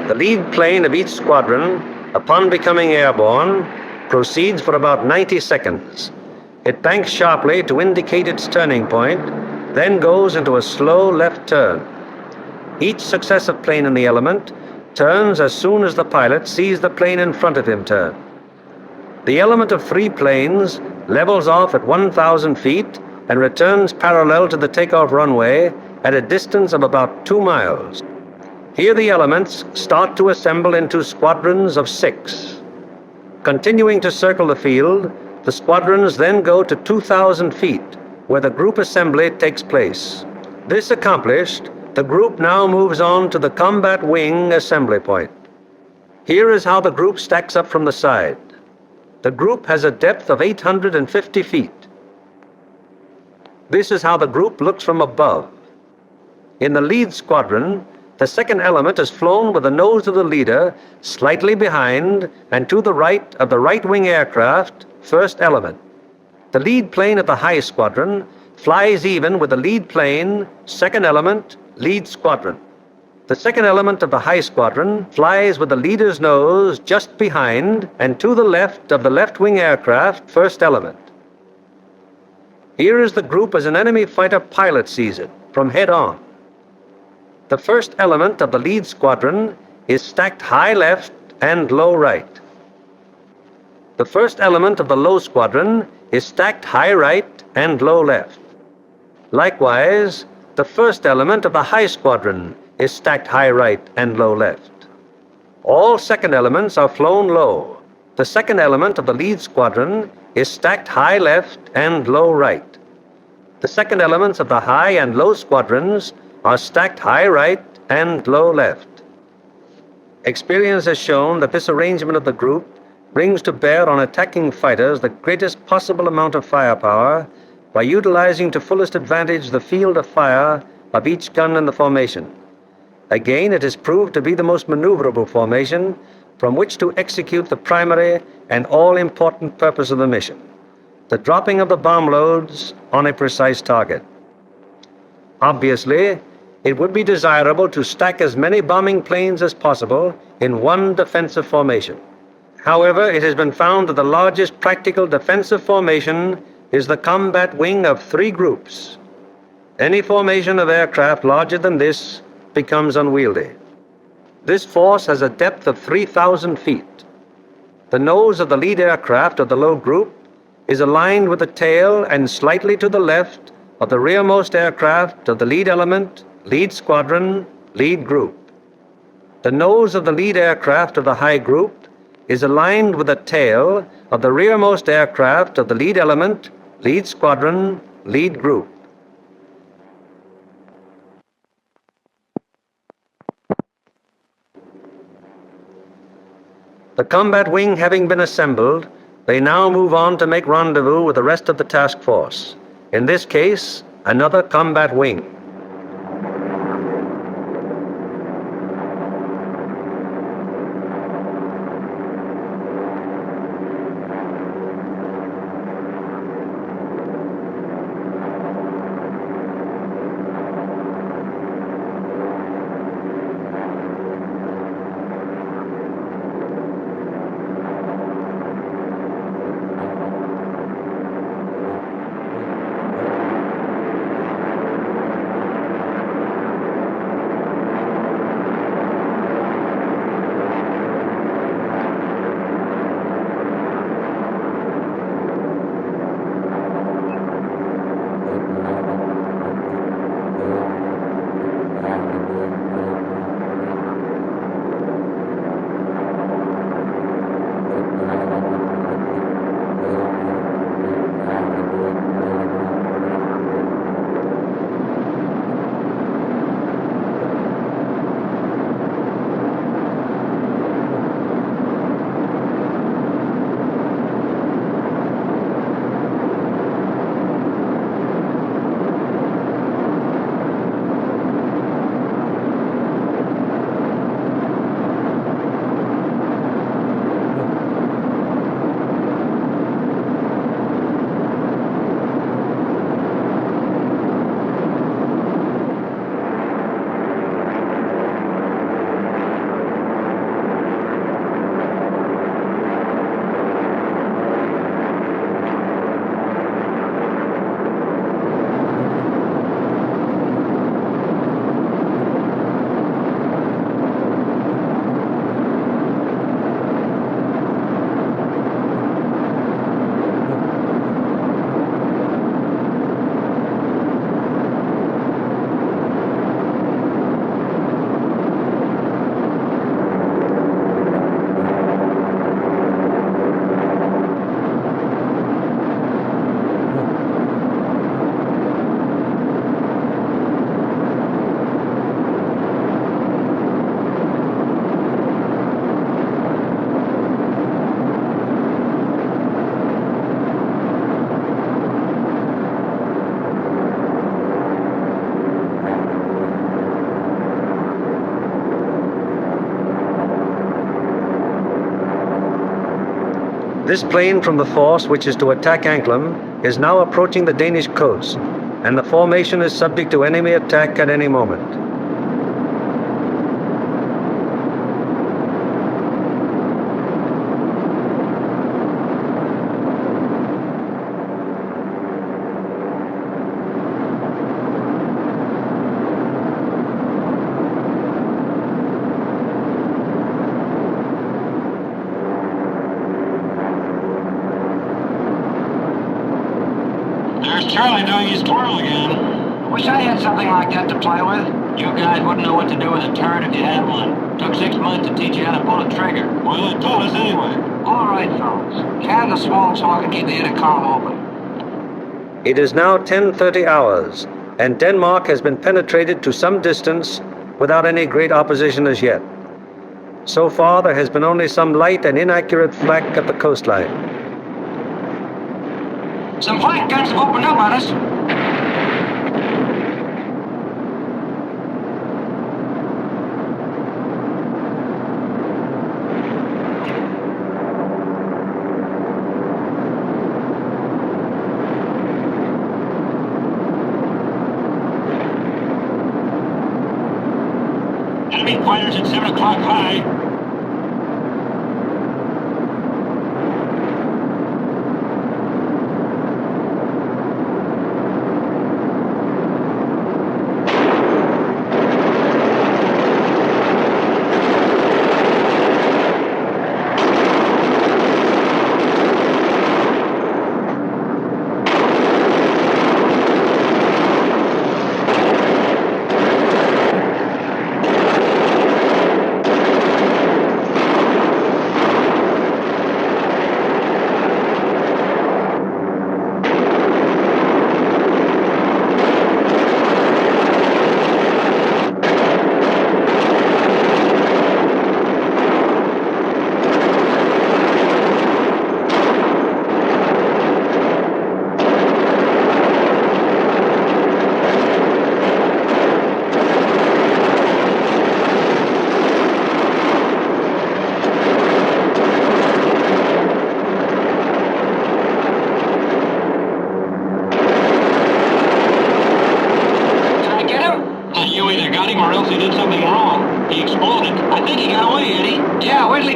The lead plane of each squadron, upon becoming airborne, proceeds for about 90 seconds. It banks sharply to indicate its turning point, then goes into a slow left turn. Each successive plane in the element turns as soon as the pilot sees the plane in front of him turn. The element of 3 planes levels off at 1,000 feet and returns parallel to the takeoff runway at a distance of about 2 miles. Here the elements start to assemble into squadrons of 6. Continuing to circle the field, the squadrons then go to 2,000 feet, where the group assembly takes place. This accomplished, the group now moves on to the combat wing assembly point. Here is how the group stacks up from the side. The group has a depth of 850 feet. This is how the group looks from above. In the lead squadron, the second element is flown with the nose of the leader slightly behind and to the right of the right wing aircraft, first element. The lead plane of the high squadron flies even with the lead plane, second element, lead squadron. The second element of the high squadron flies with the leader's nose just behind and to the left of the left wing aircraft, first element. Here is the group as an enemy fighter pilot sees it, from head on. The first element of the lead squadron is stacked high left and low right. The first element of the low squadron is stacked high right and low left. Likewise, the first element of the high squadron is stacked high right and low left. All second elements are flown low. The second element of the lead squadron is stacked high left and low right. The second elements of the high and low squadrons are stacked high right and low left. Experience has shown that this arrangement of the group brings to bear on attacking fighters the greatest possible amount of firepower by utilizing to fullest advantage the field of fire of each gun in the formation. Again, it is proved to be the most maneuverable formation from which to execute the primary and all-important purpose of the mission, the dropping of the bomb loads on a precise target. Obviously, it would be desirable to stack as many bombing planes as possible in one defensive formation. However, it has been found that the largest practical defensive formation is the combat wing of 3 groups. Any formation of aircraft larger than this becomes unwieldy. This force has a depth of 3,000 feet. The nose of the lead aircraft of the low group is aligned with the tail and slightly to the left of the rearmost aircraft of the lead element, lead squadron, lead group. The nose of the lead aircraft of the high group is aligned with the tail of the rearmost aircraft of the lead element, lead squadron, lead group. The combat wing having been assembled, they now move on to make rendezvous with the rest of the task force. In this case, another combat wing. This plane from the force which is to attack Anklam is now approaching the Danish coast, and the formation is subject to enemy attack at any moment. Charlie doing his twirl again. Wish I had something like that to play with. You guys wouldn't know what to do with a turret if you had one. Took 6 months to teach you how to pull a trigger. Well, they taught us anyway. All right, fellas. Can the small so I can keep the intercom open. It is now 10:30 hours, and Denmark has been penetrated to some distance without any great opposition as yet. So far, there has been only some light and inaccurate flak at the coastline. Some flak guns have opened up on us. Enemy fighters at 7 o'clock high.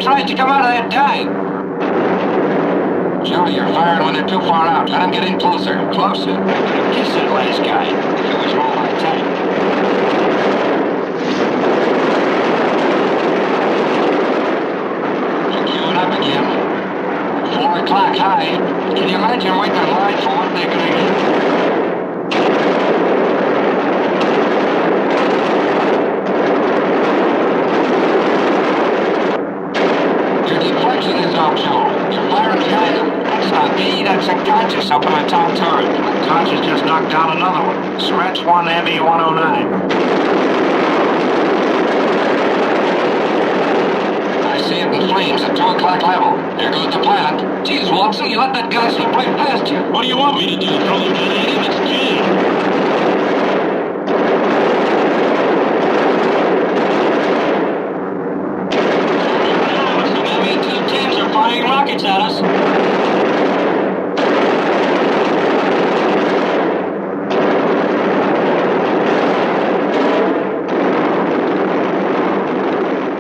Tries to come out of that dive. Joe, you're firing when they're too far out. Let them get in closer. Closer. Kiss that last guy. It was all my time. You're queuing up again. 4 o'clock high. Can you imagine waiting in line for what they're gonna get? You're firing behind them. That's not me, that's unconscious up in the top turret. Unconscious just knocked down another one. Stretch 1 Heavy 109. I see it in flames at 2 o'clock level. There goes the pilot. Geez, Watson, you let that guy slip right past you. What do you want me to do? Throw him to the enemy? It's Jim. Firing rockets at us.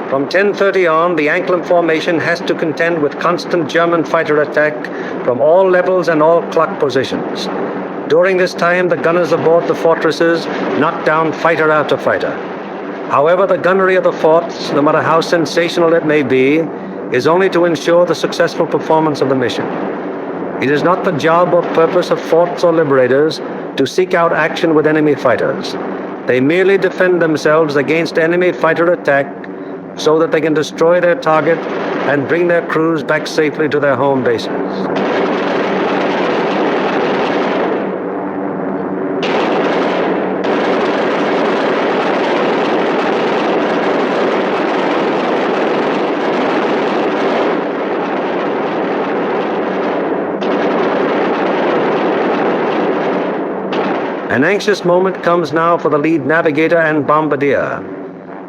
From 10:30 on, the Anklam formation has to contend with constant German fighter attack from all levels and all clock positions. During this time, the gunners aboard the fortresses knock down fighter after fighter. However, the gunnery of the forts, no matter how sensational it may be, is only to ensure the successful performance of the mission. It is not the job or purpose of forts or liberators to seek out action with enemy fighters. They merely defend themselves against enemy fighter attack so that they can destroy their target and bring their crews back safely to their home bases. An anxious moment comes now for the lead navigator and bombardier.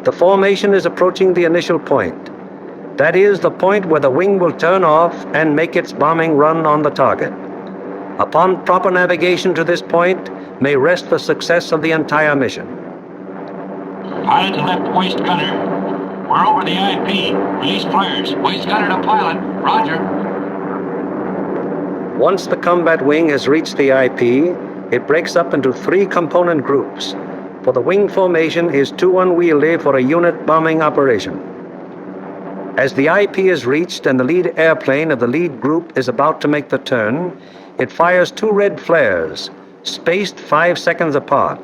The formation is approaching the initial point. That is, the point where the wing will turn off and make its bombing run on the target. Upon proper navigation to this point may rest the success of the entire mission. Pilot to left waist gunner. We're over the IP. Release flares. Waist gunner to pilot. Roger. Once the combat wing has reached the IP, it breaks up into 3 component groups, for the wing formation is too unwieldy for a unit bombing operation. As the IP is reached and the lead airplane of the lead group is about to make the turn, it fires 2 red flares, spaced 5 seconds apart.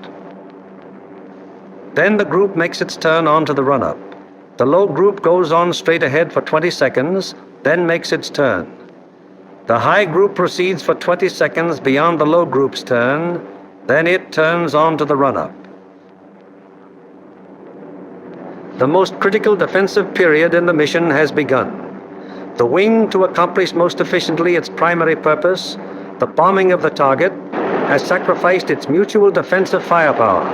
Then the group makes its turn onto the run-up. The low group goes on straight ahead for 20 seconds, then makes its turn. The high group proceeds for 20 seconds beyond the low group's turn, Then it turns on to the run-up. The most critical defensive period in the mission has begun. The wing, to accomplish most efficiently its primary purpose, the bombing of the target, has sacrificed its mutual defensive firepower,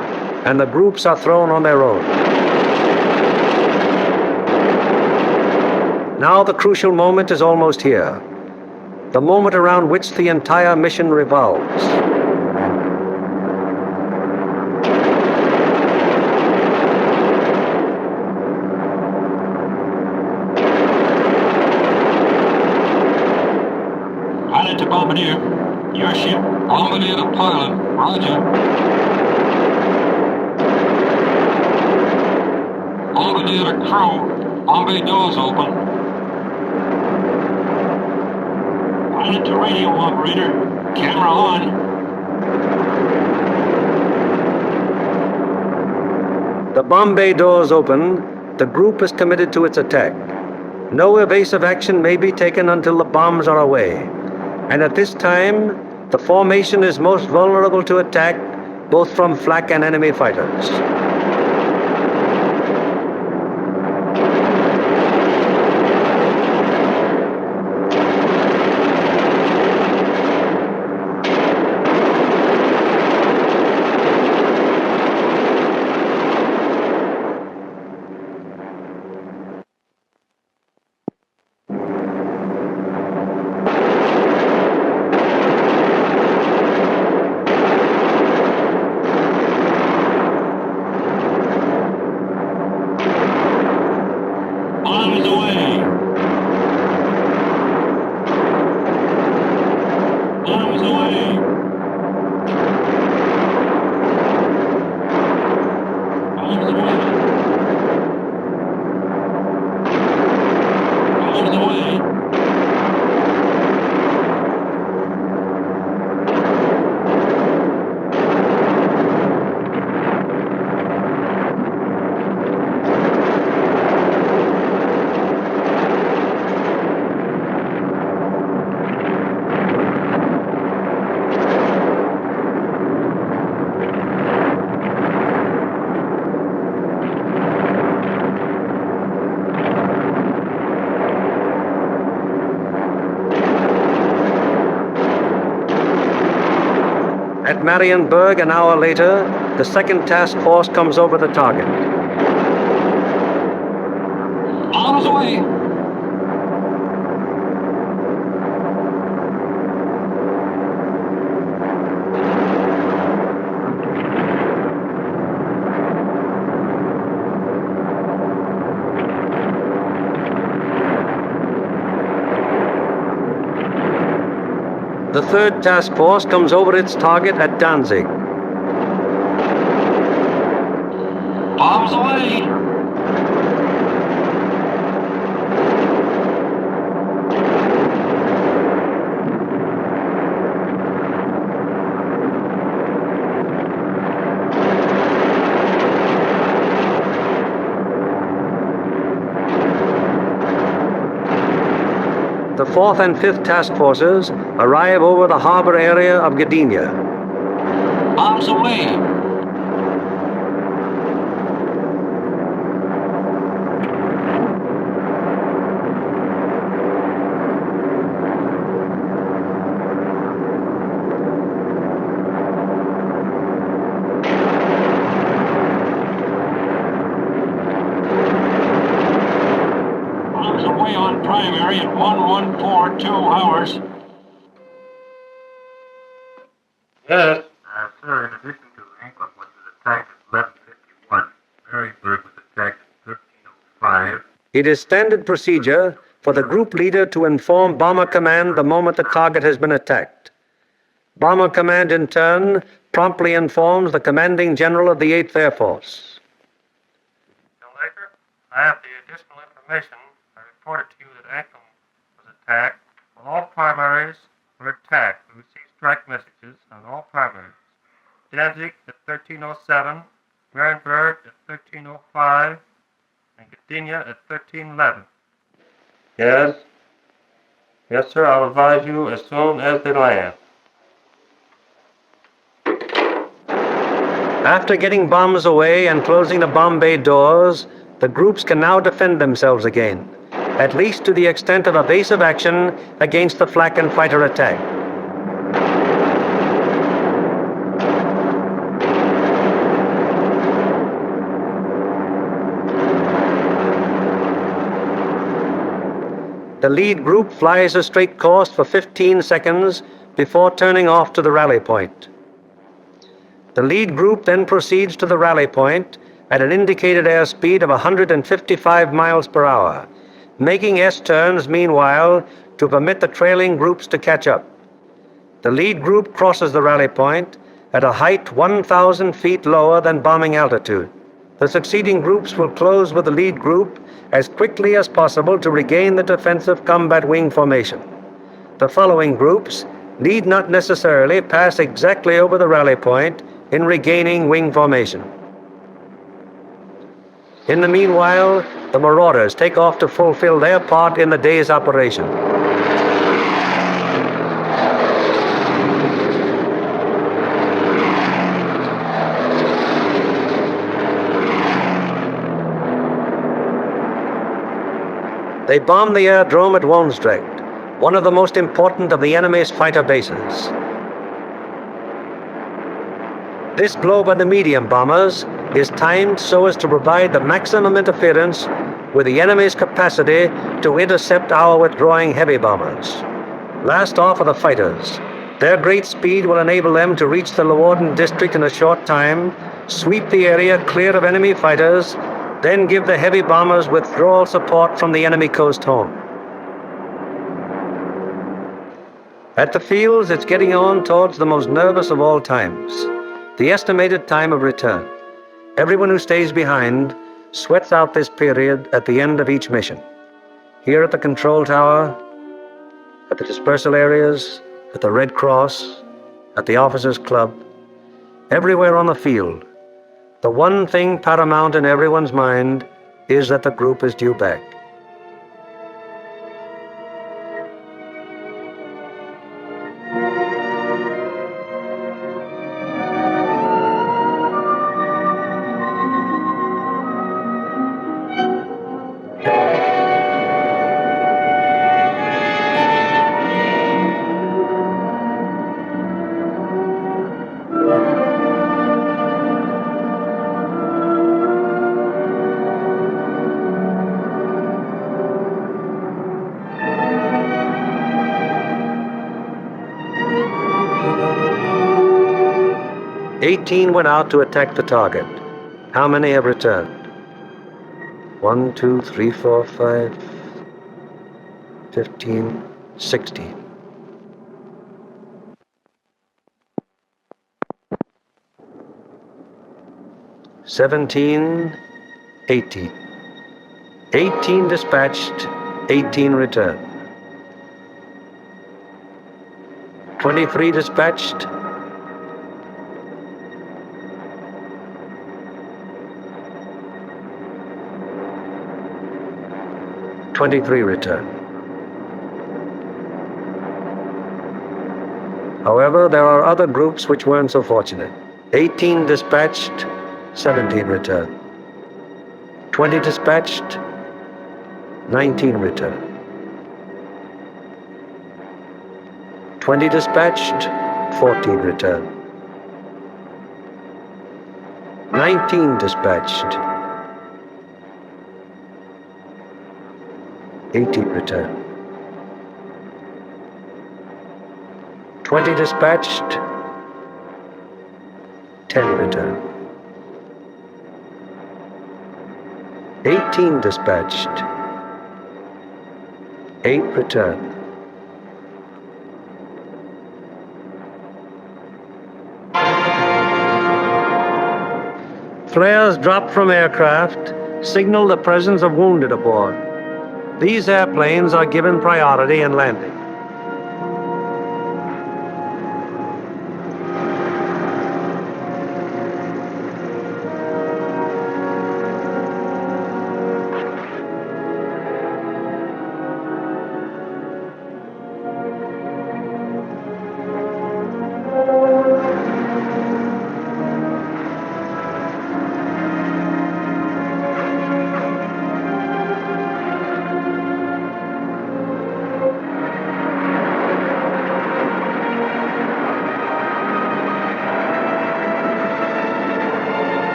and the groups are thrown on their own. Now the crucial moment is almost here, the moment around which the entire mission revolves. Pilot to Bombardier. Your ship. Bombardier to pilot. Roger. Bombardier to crew. Bombay doors open. Pilot to radio operator. Camera on. The bomb bay doors open. The group is committed to its attack. No evasive action may be taken until the bombs are away. And at this time, the formation is most vulnerable to attack, both from flak and enemy fighters. Bombs away. Bombs away. Bombs away. Bombs away. At Marienburg, an hour later, the second task force comes over the target. Bombs away. The third task force comes over its target at Danzig. Bombs away. The fourth and fifth task forces arrive over the harbor area of Gdynia. Bombs away. Bombs away on primary at 1142 hours. Yes. Sir, in addition to England, which was attacked at 11:51, Maryburg was attacked at 13:05. It is standard procedure for the group leader to inform Bomber Command the moment the target has been attacked. Bomber Command, in turn, promptly informs the commanding general of the 8th Air Force. Later, I have the additional information. I reported to you that Anklam was attacked. All primaries were attacked. We received strike messages on all primaries. Danzig at 13:07, Marienburg at 13:05, and Gdynia at 13:11. Yes? Yes, sir. I'll advise you as soon as they land. After getting bombs away and closing the bomb bay doors, the groups can now defend themselves again, at least to the extent of evasive action against the flak and fighter attack. The lead group flies a straight course for 15 seconds before turning off to the rally point. The lead group then proceeds to the rally point at an indicated airspeed of 155 miles per hour, making S-turns meanwhile to permit the trailing groups to catch up. The lead group crosses the rally point at a height 1,000 feet lower than bombing altitude. The succeeding groups will close with the lead group as quickly as possible to regain the defensive combat wing formation. The following groups need not necessarily pass exactly over the rally point in regaining wing formation. In the meanwhile, the Marauders take off to fulfill their part in the day's operation. They bomb the aerodrome at Woensdrecht, one of the most important of the enemy's fighter bases. This blow by the medium bombers is timed so as to provide the maximum interference with the enemy's capacity to intercept our withdrawing heavy bombers. Last off are the fighters. Their great speed will enable them to reach the Leeuwarden district in a short time, sweep the area clear of enemy fighters, then give the heavy bombers withdrawal support from the enemy coast home. At the fields, it's getting on towards the most nervous of all times, the estimated time of return. Everyone who stays behind sweats out this period at the end of each mission. Here at the control tower, at the dispersal areas, at the Red Cross, at the Officers' Club, everywhere on the field, the one thing paramount in everyone's mind is that the group is due back. "18 went out to attack the target. How many have returned?" 1, 2, 3, 4, 5, 15, 16. "17, 18. 18 dispatched, 18 returned. 23 dispatched, 23 returned. However, there are other groups which weren't so fortunate. 18 dispatched, 17 returned. 20 dispatched, 19 returned. 20 dispatched, 14 returned. 19 dispatched, 18 returned. 20 dispatched, 10 returned. 18 dispatched, 8 returned. Flares dropped from aircraft signal the presence of wounded aboard. These airplanes are given priority in landing.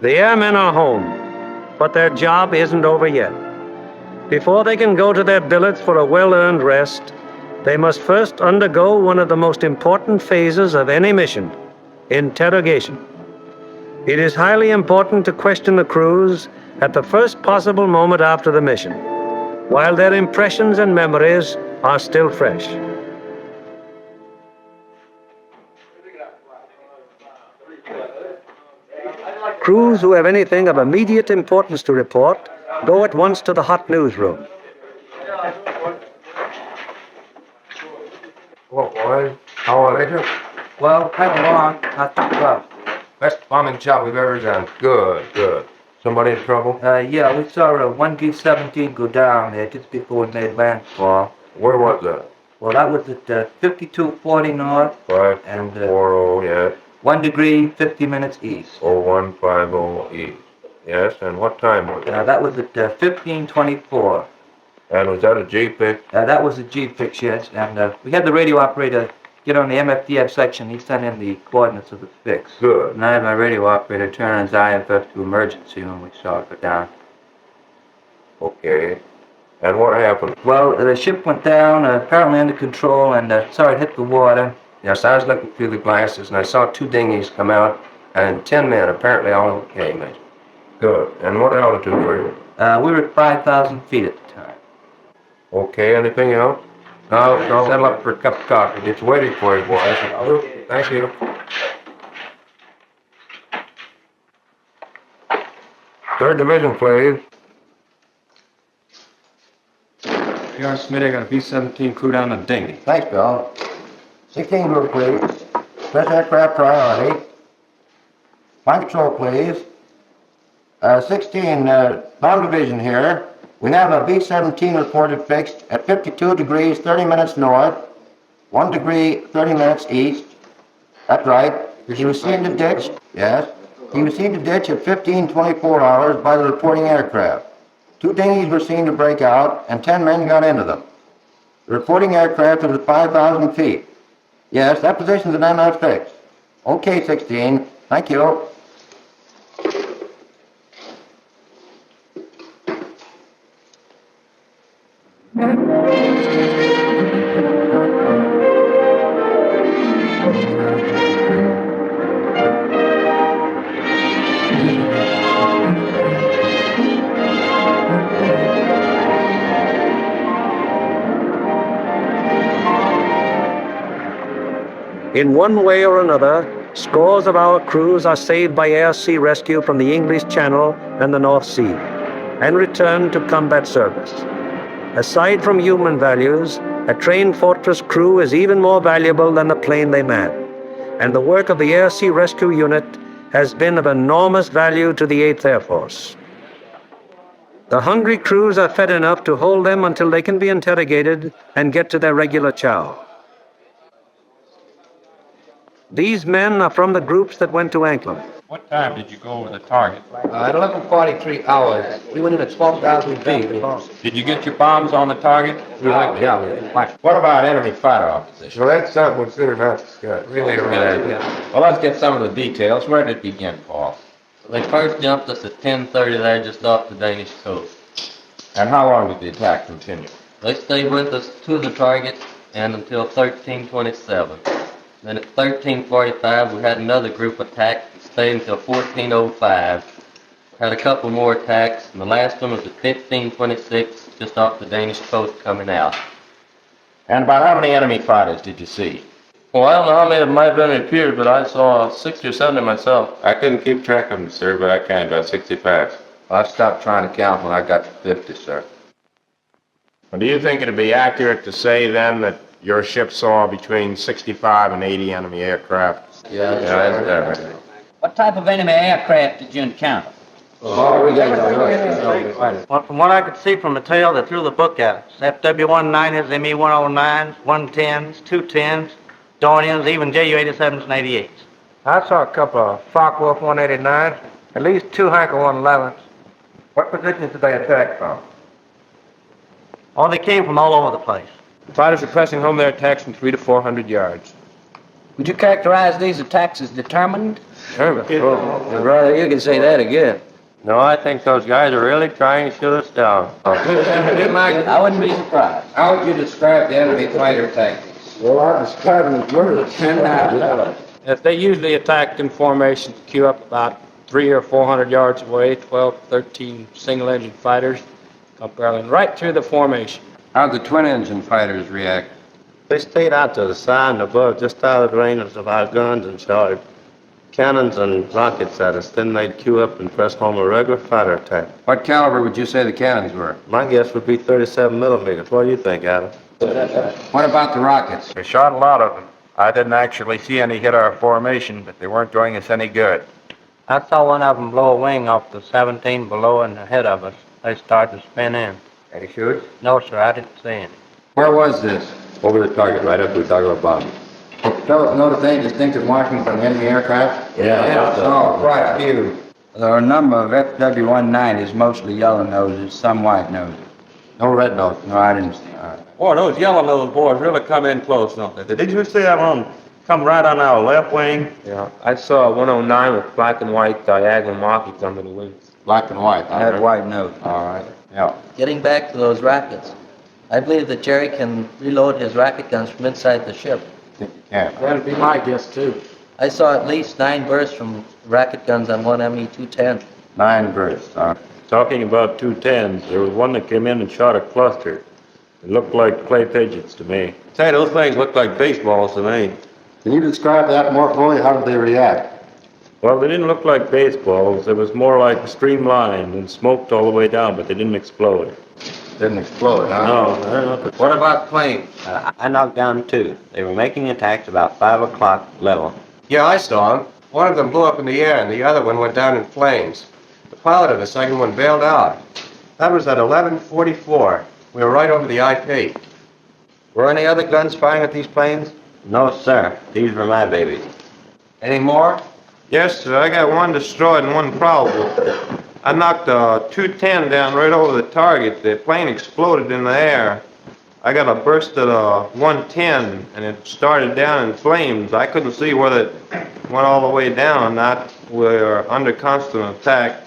The airmen are home, but their job isn't over yet. Before they can go to their billets for a well-earned rest, they must first undergo one of the most important phases of any mission, interrogation. It is highly important to question the crews at the first possible moment after the mission, while their impressions and memories are still fresh. Crews who have anything of immediate importance to report go at once to the hot newsroom. Well, boys, how are they? Well, come along. Not too tough. Best bombing job we've ever done. Good, good. Somebody in trouble? Yeah, we saw one B-17 go down there just before we made landfall. Where was that? Well, that was at 5240 north. 5240, yes. 1 degree, 50 minutes east. 0150 east. Yes, and what time was it? That was at 1524. And was that a G-fix? That was a G-fix, yes. And we had the radio operator get on the MFDF section. He sent in the coordinates of the fix. Good. And I had my radio operator turn on his IFF to emergency when we saw it go down. Okay. And what happened? Well, the ship went down, apparently under control, and saw it hit the water. Yes, I was looking through the glasses, and I saw 2 dinghies come out, and 10 men, apparently all okay, Major. Good. And what altitude were you? We were at 5,000 feet at the time. Okay, anything else? No, settle up for a cup of coffee. It's waiting for you, boys. Thank you. Third Division, please. P.R. Smitty, I got a B-17 crew down the dinghy. Thanks, Bill. 16 group, please. Special aircraft priority. Flight control, please. 16, bomb division here. We have a B-17 reported fixed at 52 degrees, 30 minutes north, 1 degree, 30 minutes east. That's right. He was seen to ditch, yes. He was seen to ditch at 15:24 hours by the reporting aircraft. 2 dinghies were seen to break out, and 10 men got into them. The reporting aircraft was at 5,000 feet. Yes, that position's an MF fixed. Okay, 16. Thank you. In one way or another, scores of our crews are saved by air-sea rescue from the English Channel and the North Sea, and returned to combat service. Aside from human values, a trained fortress crew is even more valuable than the plane they man, and the work of the air-sea rescue unit has been of enormous value to the 8th Air Force. The hungry crews are fed enough to hold them until they can be interrogated and get to their regular chow. These men are from the groups that went to Anklam. What time did you go over the target? At 11:43 hours. We went in at 12,000 feet. Did you get your bombs on the target? Yeah. What about enemy fighter officers? Well, that's something we're considering not really around. Well, let's get some of the details. Where did it begin, Paul? They first jumped us at 10:30 there just off the Danish coast. And how long did the attack continue? They stayed with us to the target and until 13:27. Then at 13:45 we had another group attack that stayed until 14:05. Had a couple more attacks, and the last one was at 15:26 just off the Danish coast coming out. And about how many enemy fighters did you see? Well, I don't know how many of them might have been repeated, but I saw 60 or 70 myself. I couldn't keep track of them, sir, but I can, about 65. I stopped trying to count when I got to 50, sir. Well, do you think it'd be accurate to say then that your ship saw between 65 and 80 enemy aircraft? Yeah, that's right. What type of enemy aircraft did you encounter? Well, from what I could see from the tail, they threw the book at us. FW-19s, ME-109s, 110s, 210s, Dornians, even Ju-87s and 88s. I saw a couple of Focke-Wulf 189s, at least 2 Heinkel 111s. What positions did they attack from? Oh, they came from all over the place. Fighters were pressing home their attacks from 300 to 400 yards. Would you characterize these attacks as determined? Brother, you can say that again. No, I think those guys are really trying to shoot us down. I wouldn't be surprised. How would you describe the enemy fighter tactics? Well, I describe them as murderous. If they usually attacked in formation, queue up about 300 or 400 yards away, 12, 13 single-engine fighters come barreling right through the formation. How'd the twin-engine fighters react? They stayed out to the side and above, just out of the range of our guns, and started cannons and rockets at us. Then they'd queue up and press home a regular fighter attack. What caliber would you say the cannons were? My guess would be 37 millimeters. What do you think, Adam? What about the rockets? We shot a lot of them. I didn't actually see any hit our formation, but they weren't doing us any good. I saw one of them blow a wing off the 17 below and ahead of us. They started to spin in. Any shoot? No, sir, I didn't see any. Where was this? Over the target, right up to the target bottom. Fellows notice any distinctive markings on enemy aircraft? Yeah. Oh, quite a few. There are a number of FW-190s, mostly yellow noses, some white noses. No red nose. No, I didn't see. Boy, those yellow-nosed boys really come in close, don't they? Did you see that one come right on our left wing? Yeah, I saw a 109 with black and white diagonal markings under the wings. Black and white. I had white nose. All right. Yeah. Getting back to those rockets, I believe that Jerry can reload his rocket guns from inside the ship. Yeah. That'd be my guess, too. I saw at least 9 bursts from rocket guns on one ME-210. 9 bursts. Talking about 210s, there was one that came in and shot a cluster. It looked like clay pigeons to me. Say, those things look like baseballs to me. Can you describe that more fully? How did they react? Well, they didn't look like baseballs. It was more like streamlined and smoked all the way down, but they didn't explode. Didn't explode, huh? No. What about planes? I knocked down 2. They were making attacks about 5 o'clock level. Yeah, I saw them. One of them blew up in the air and the other one went down in flames. The pilot of the second one bailed out. That was at 11:44. We were right over the IP. Were any other guns firing at these planes? No, sir. These were my babies. Any more? Yes, sir. I got one destroyed and one probable. I knocked a 210 down right over the target. The plane exploded in the air. I got a burst at a 110 and it started down in flames. I couldn't see whether it went all the way down or not. We were under constant attack.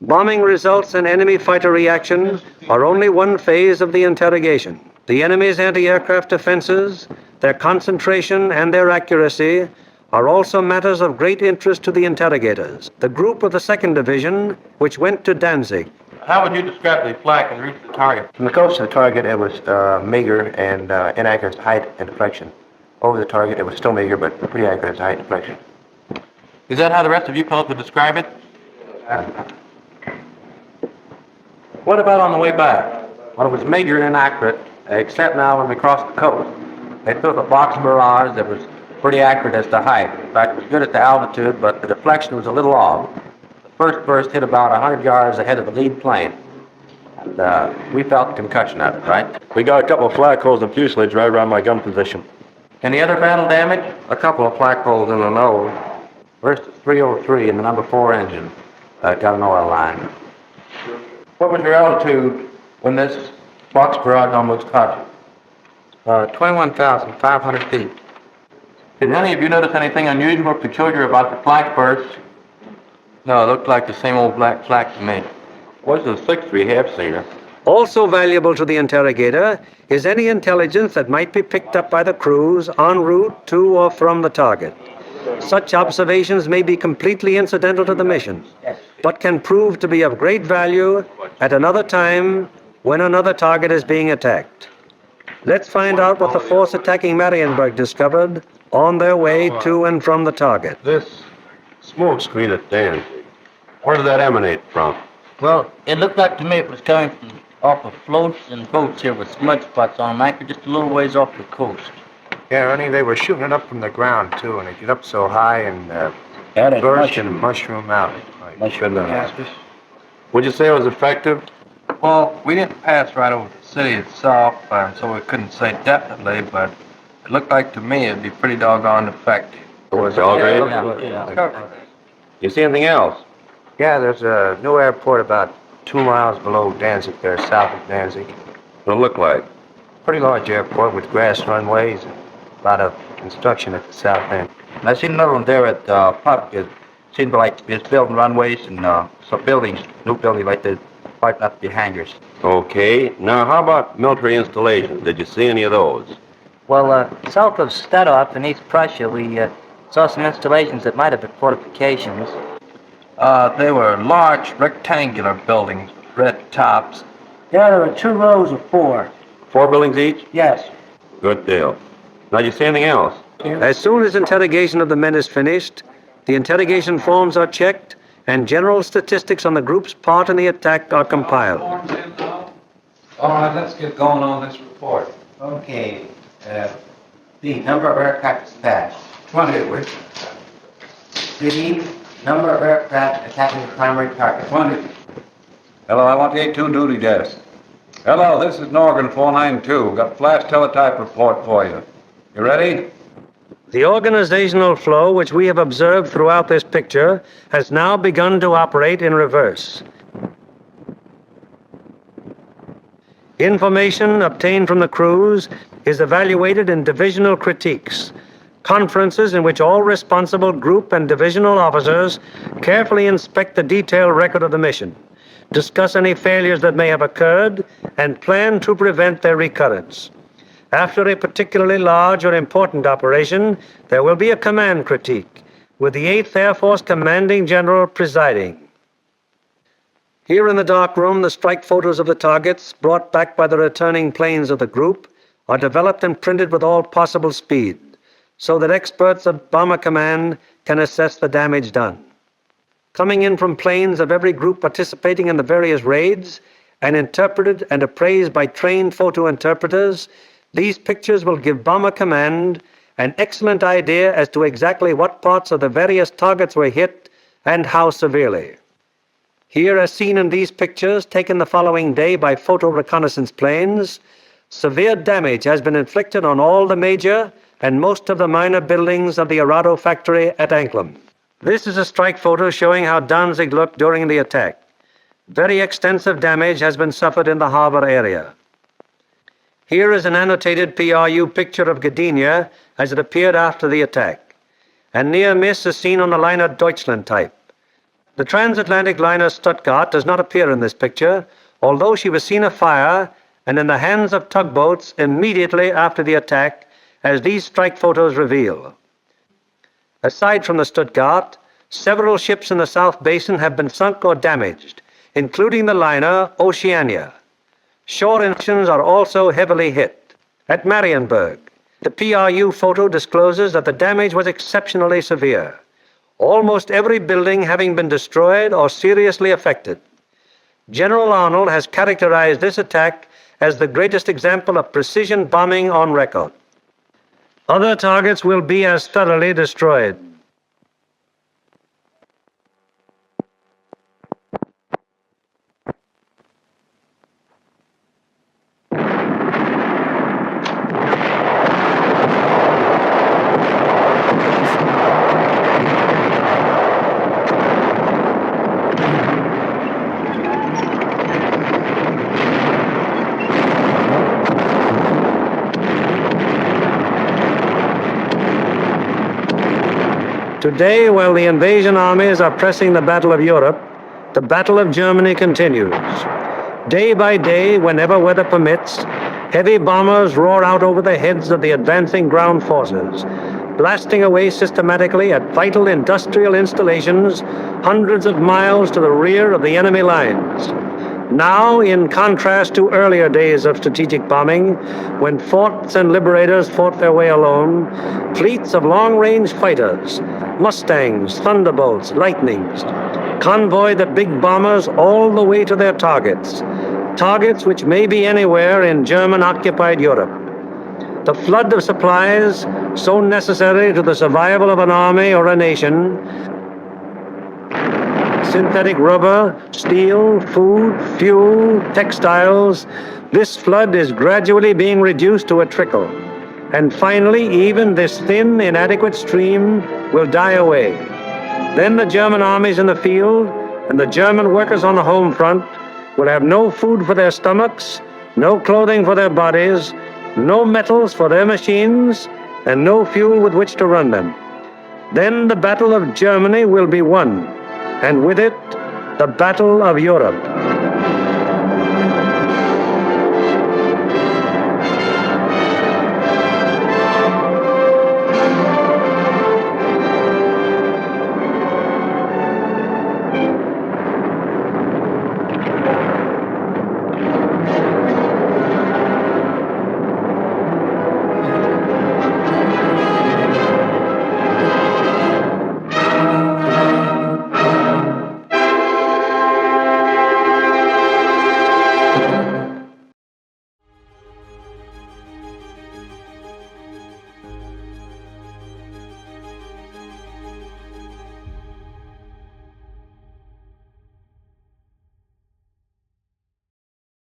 Bombing results and enemy fighter reaction are only one phase of the interrogation. The enemy's anti-aircraft defenses, their concentration and their accuracy are also matters of great interest to the interrogators. The group of the 2nd Division, which went to Danzig. How would you describe the flak and route to the target? From the coast of the target, it was meager and inaccurate height and deflection. Over the target, it was still meager, but pretty accurate height and deflection. Is that how the rest of you fellows would describe it? What about on the way back? Well, it was meager and inaccurate, except now when we crossed the coast. They took a box barrage that was pretty accurate as to height. In fact, it was good at the altitude, but the deflection was a little off. The first burst hit about 100 yards ahead of the lead plane. And we felt the concussion of it, right? We got a couple of flak holes in fuselage right around my gun position. Any other battle damage? A couple of flak holes in the nose. First, 303 in the number 4 engine. Got an oil line. What was your altitude when this box barrage almost caught you? 21,500 feet. Did any of you notice anything unusual or peculiar about the flak bursts? No, it looked like the same old black flak to me. What's the 6 we have seen her? Also valuable to the interrogator is any intelligence that might be picked up by the crews en route to or from the target. Such observations may be completely incidental to the mission, but can prove to be of great value at another time when another target is being attacked. Let's find out what the force attacking Marienburg discovered on their way to and from the target. This smoke screen at Danzig, where did that emanate from? Well, it looked like to me it was coming from off of floats and boats here with smudge spots on them, anchored just a little ways off the coast. Yeah, Ernie, they were shooting it up from the ground, too, and it get up so high and burst and mushroom out. Would you say it was effective? Well, we didn't pass right over the city itself, so we couldn't say definitely, but it looked like to me it'd be pretty doggone effective. Was it all great? Yeah. You see anything else? Yeah, there's a new airport about 2 miles below Danzig there, south of Danzig. What it look like? Pretty large airport with grass runways, a lot of construction at the south end. And I seen another one there at Puck. It seemed like it's building runways and some buildings, new buildings like this, quite not the hangars. Okay. Now, how about military installations? Did you see any of those? Well, south of Stadtdorf in East Prussia, we saw some installations that might have been fortifications. They were large rectangular buildings with red tops. Yeah, there were 2 rows of 4. 4 buildings each? Yes. Good deal. Now, did you see anything else? As soon as interrogation of the men is finished, the interrogation forms are checked and general statistics on the group's part in the attack are compiled. All right, let's get going on this report. Okay. B, number of aircraft dispatched. 20 of which. B, number of aircraft attacking the primary target. 20. Hello, I want the A2 duty desk. Hello, this is Norgan 492. Got a flash teletype report for you. You ready? The organizational flow which we have observed throughout this picture has now begun to operate in reverse. Information obtained from the crews is evaluated in divisional critiques, conferences in which all responsible group and divisional officers carefully inspect the detailed record of the mission, discuss any failures that may have occurred, and plan to prevent their recurrence. After a particularly large or important operation, there will be a command critique, with the 8th Air Force Commanding General presiding. Here in the dark room, the strike photos of the targets, brought back by the returning planes of the group, are developed and printed with all possible speed, so that experts of Bomber Command can assess the damage done. Coming in from planes of every group participating in the various raids, and interpreted and appraised by trained photo interpreters, these pictures will give Bomber Command an excellent idea as to exactly what parts of the various targets were hit and how severely. Here, as seen in these pictures taken the following day by photo reconnaissance planes, severe damage has been inflicted on all the major and most of the minor buildings of the Arado factory at Anklam. This is a strike photo showing how Danzig looked during the attack. Very extensive damage has been suffered in the harbor area. Here is an annotated PRU picture of Gdynia as it appeared after the attack. And near miss is seen on the liner Deutschland type. The transatlantic liner Stuttgart does not appear in this picture, although she was seen afire and in the hands of tugboats immediately after the attack, as these strike photos reveal. Aside from the Stuttgart, several ships in the South Basin have been sunk or damaged, including the liner Oceania. Shore engines are also heavily hit. At Marienburg, the PRU photo discloses that the damage was exceptionally severe, almost every building having been destroyed or seriously affected. General Arnold has characterized this attack as the greatest example of precision bombing on record. Other targets will be as thoroughly destroyed. Today, while the invasion armies are pressing the Battle of Europe, the Battle of Germany continues. Day by day, whenever weather permits, heavy bombers roar out over the heads of the advancing ground forces, blasting away systematically at vital industrial installations hundreds of miles to the rear of the enemy lines. Now, in contrast to earlier days of strategic bombing, when forts and liberators fought their way alone, fleets of long-range fighters, Mustangs, Thunderbolts, Lightnings, convoy the big bombers all the way to their targets, targets which may be anywhere in German-occupied Europe. The flood of supplies, so necessary to the survival of an army or a nation, synthetic rubber, steel, food, fuel, textiles, this flood is gradually being reduced to a trickle. And finally, even this thin, inadequate stream will die away. Then the German armies in the field and the German workers on the home front will have no food for their stomachs, no clothing for their bodies, no metals for their machines, and no fuel with which to run them. Then the Battle of Germany will be won, and with it, the Battle of Europe.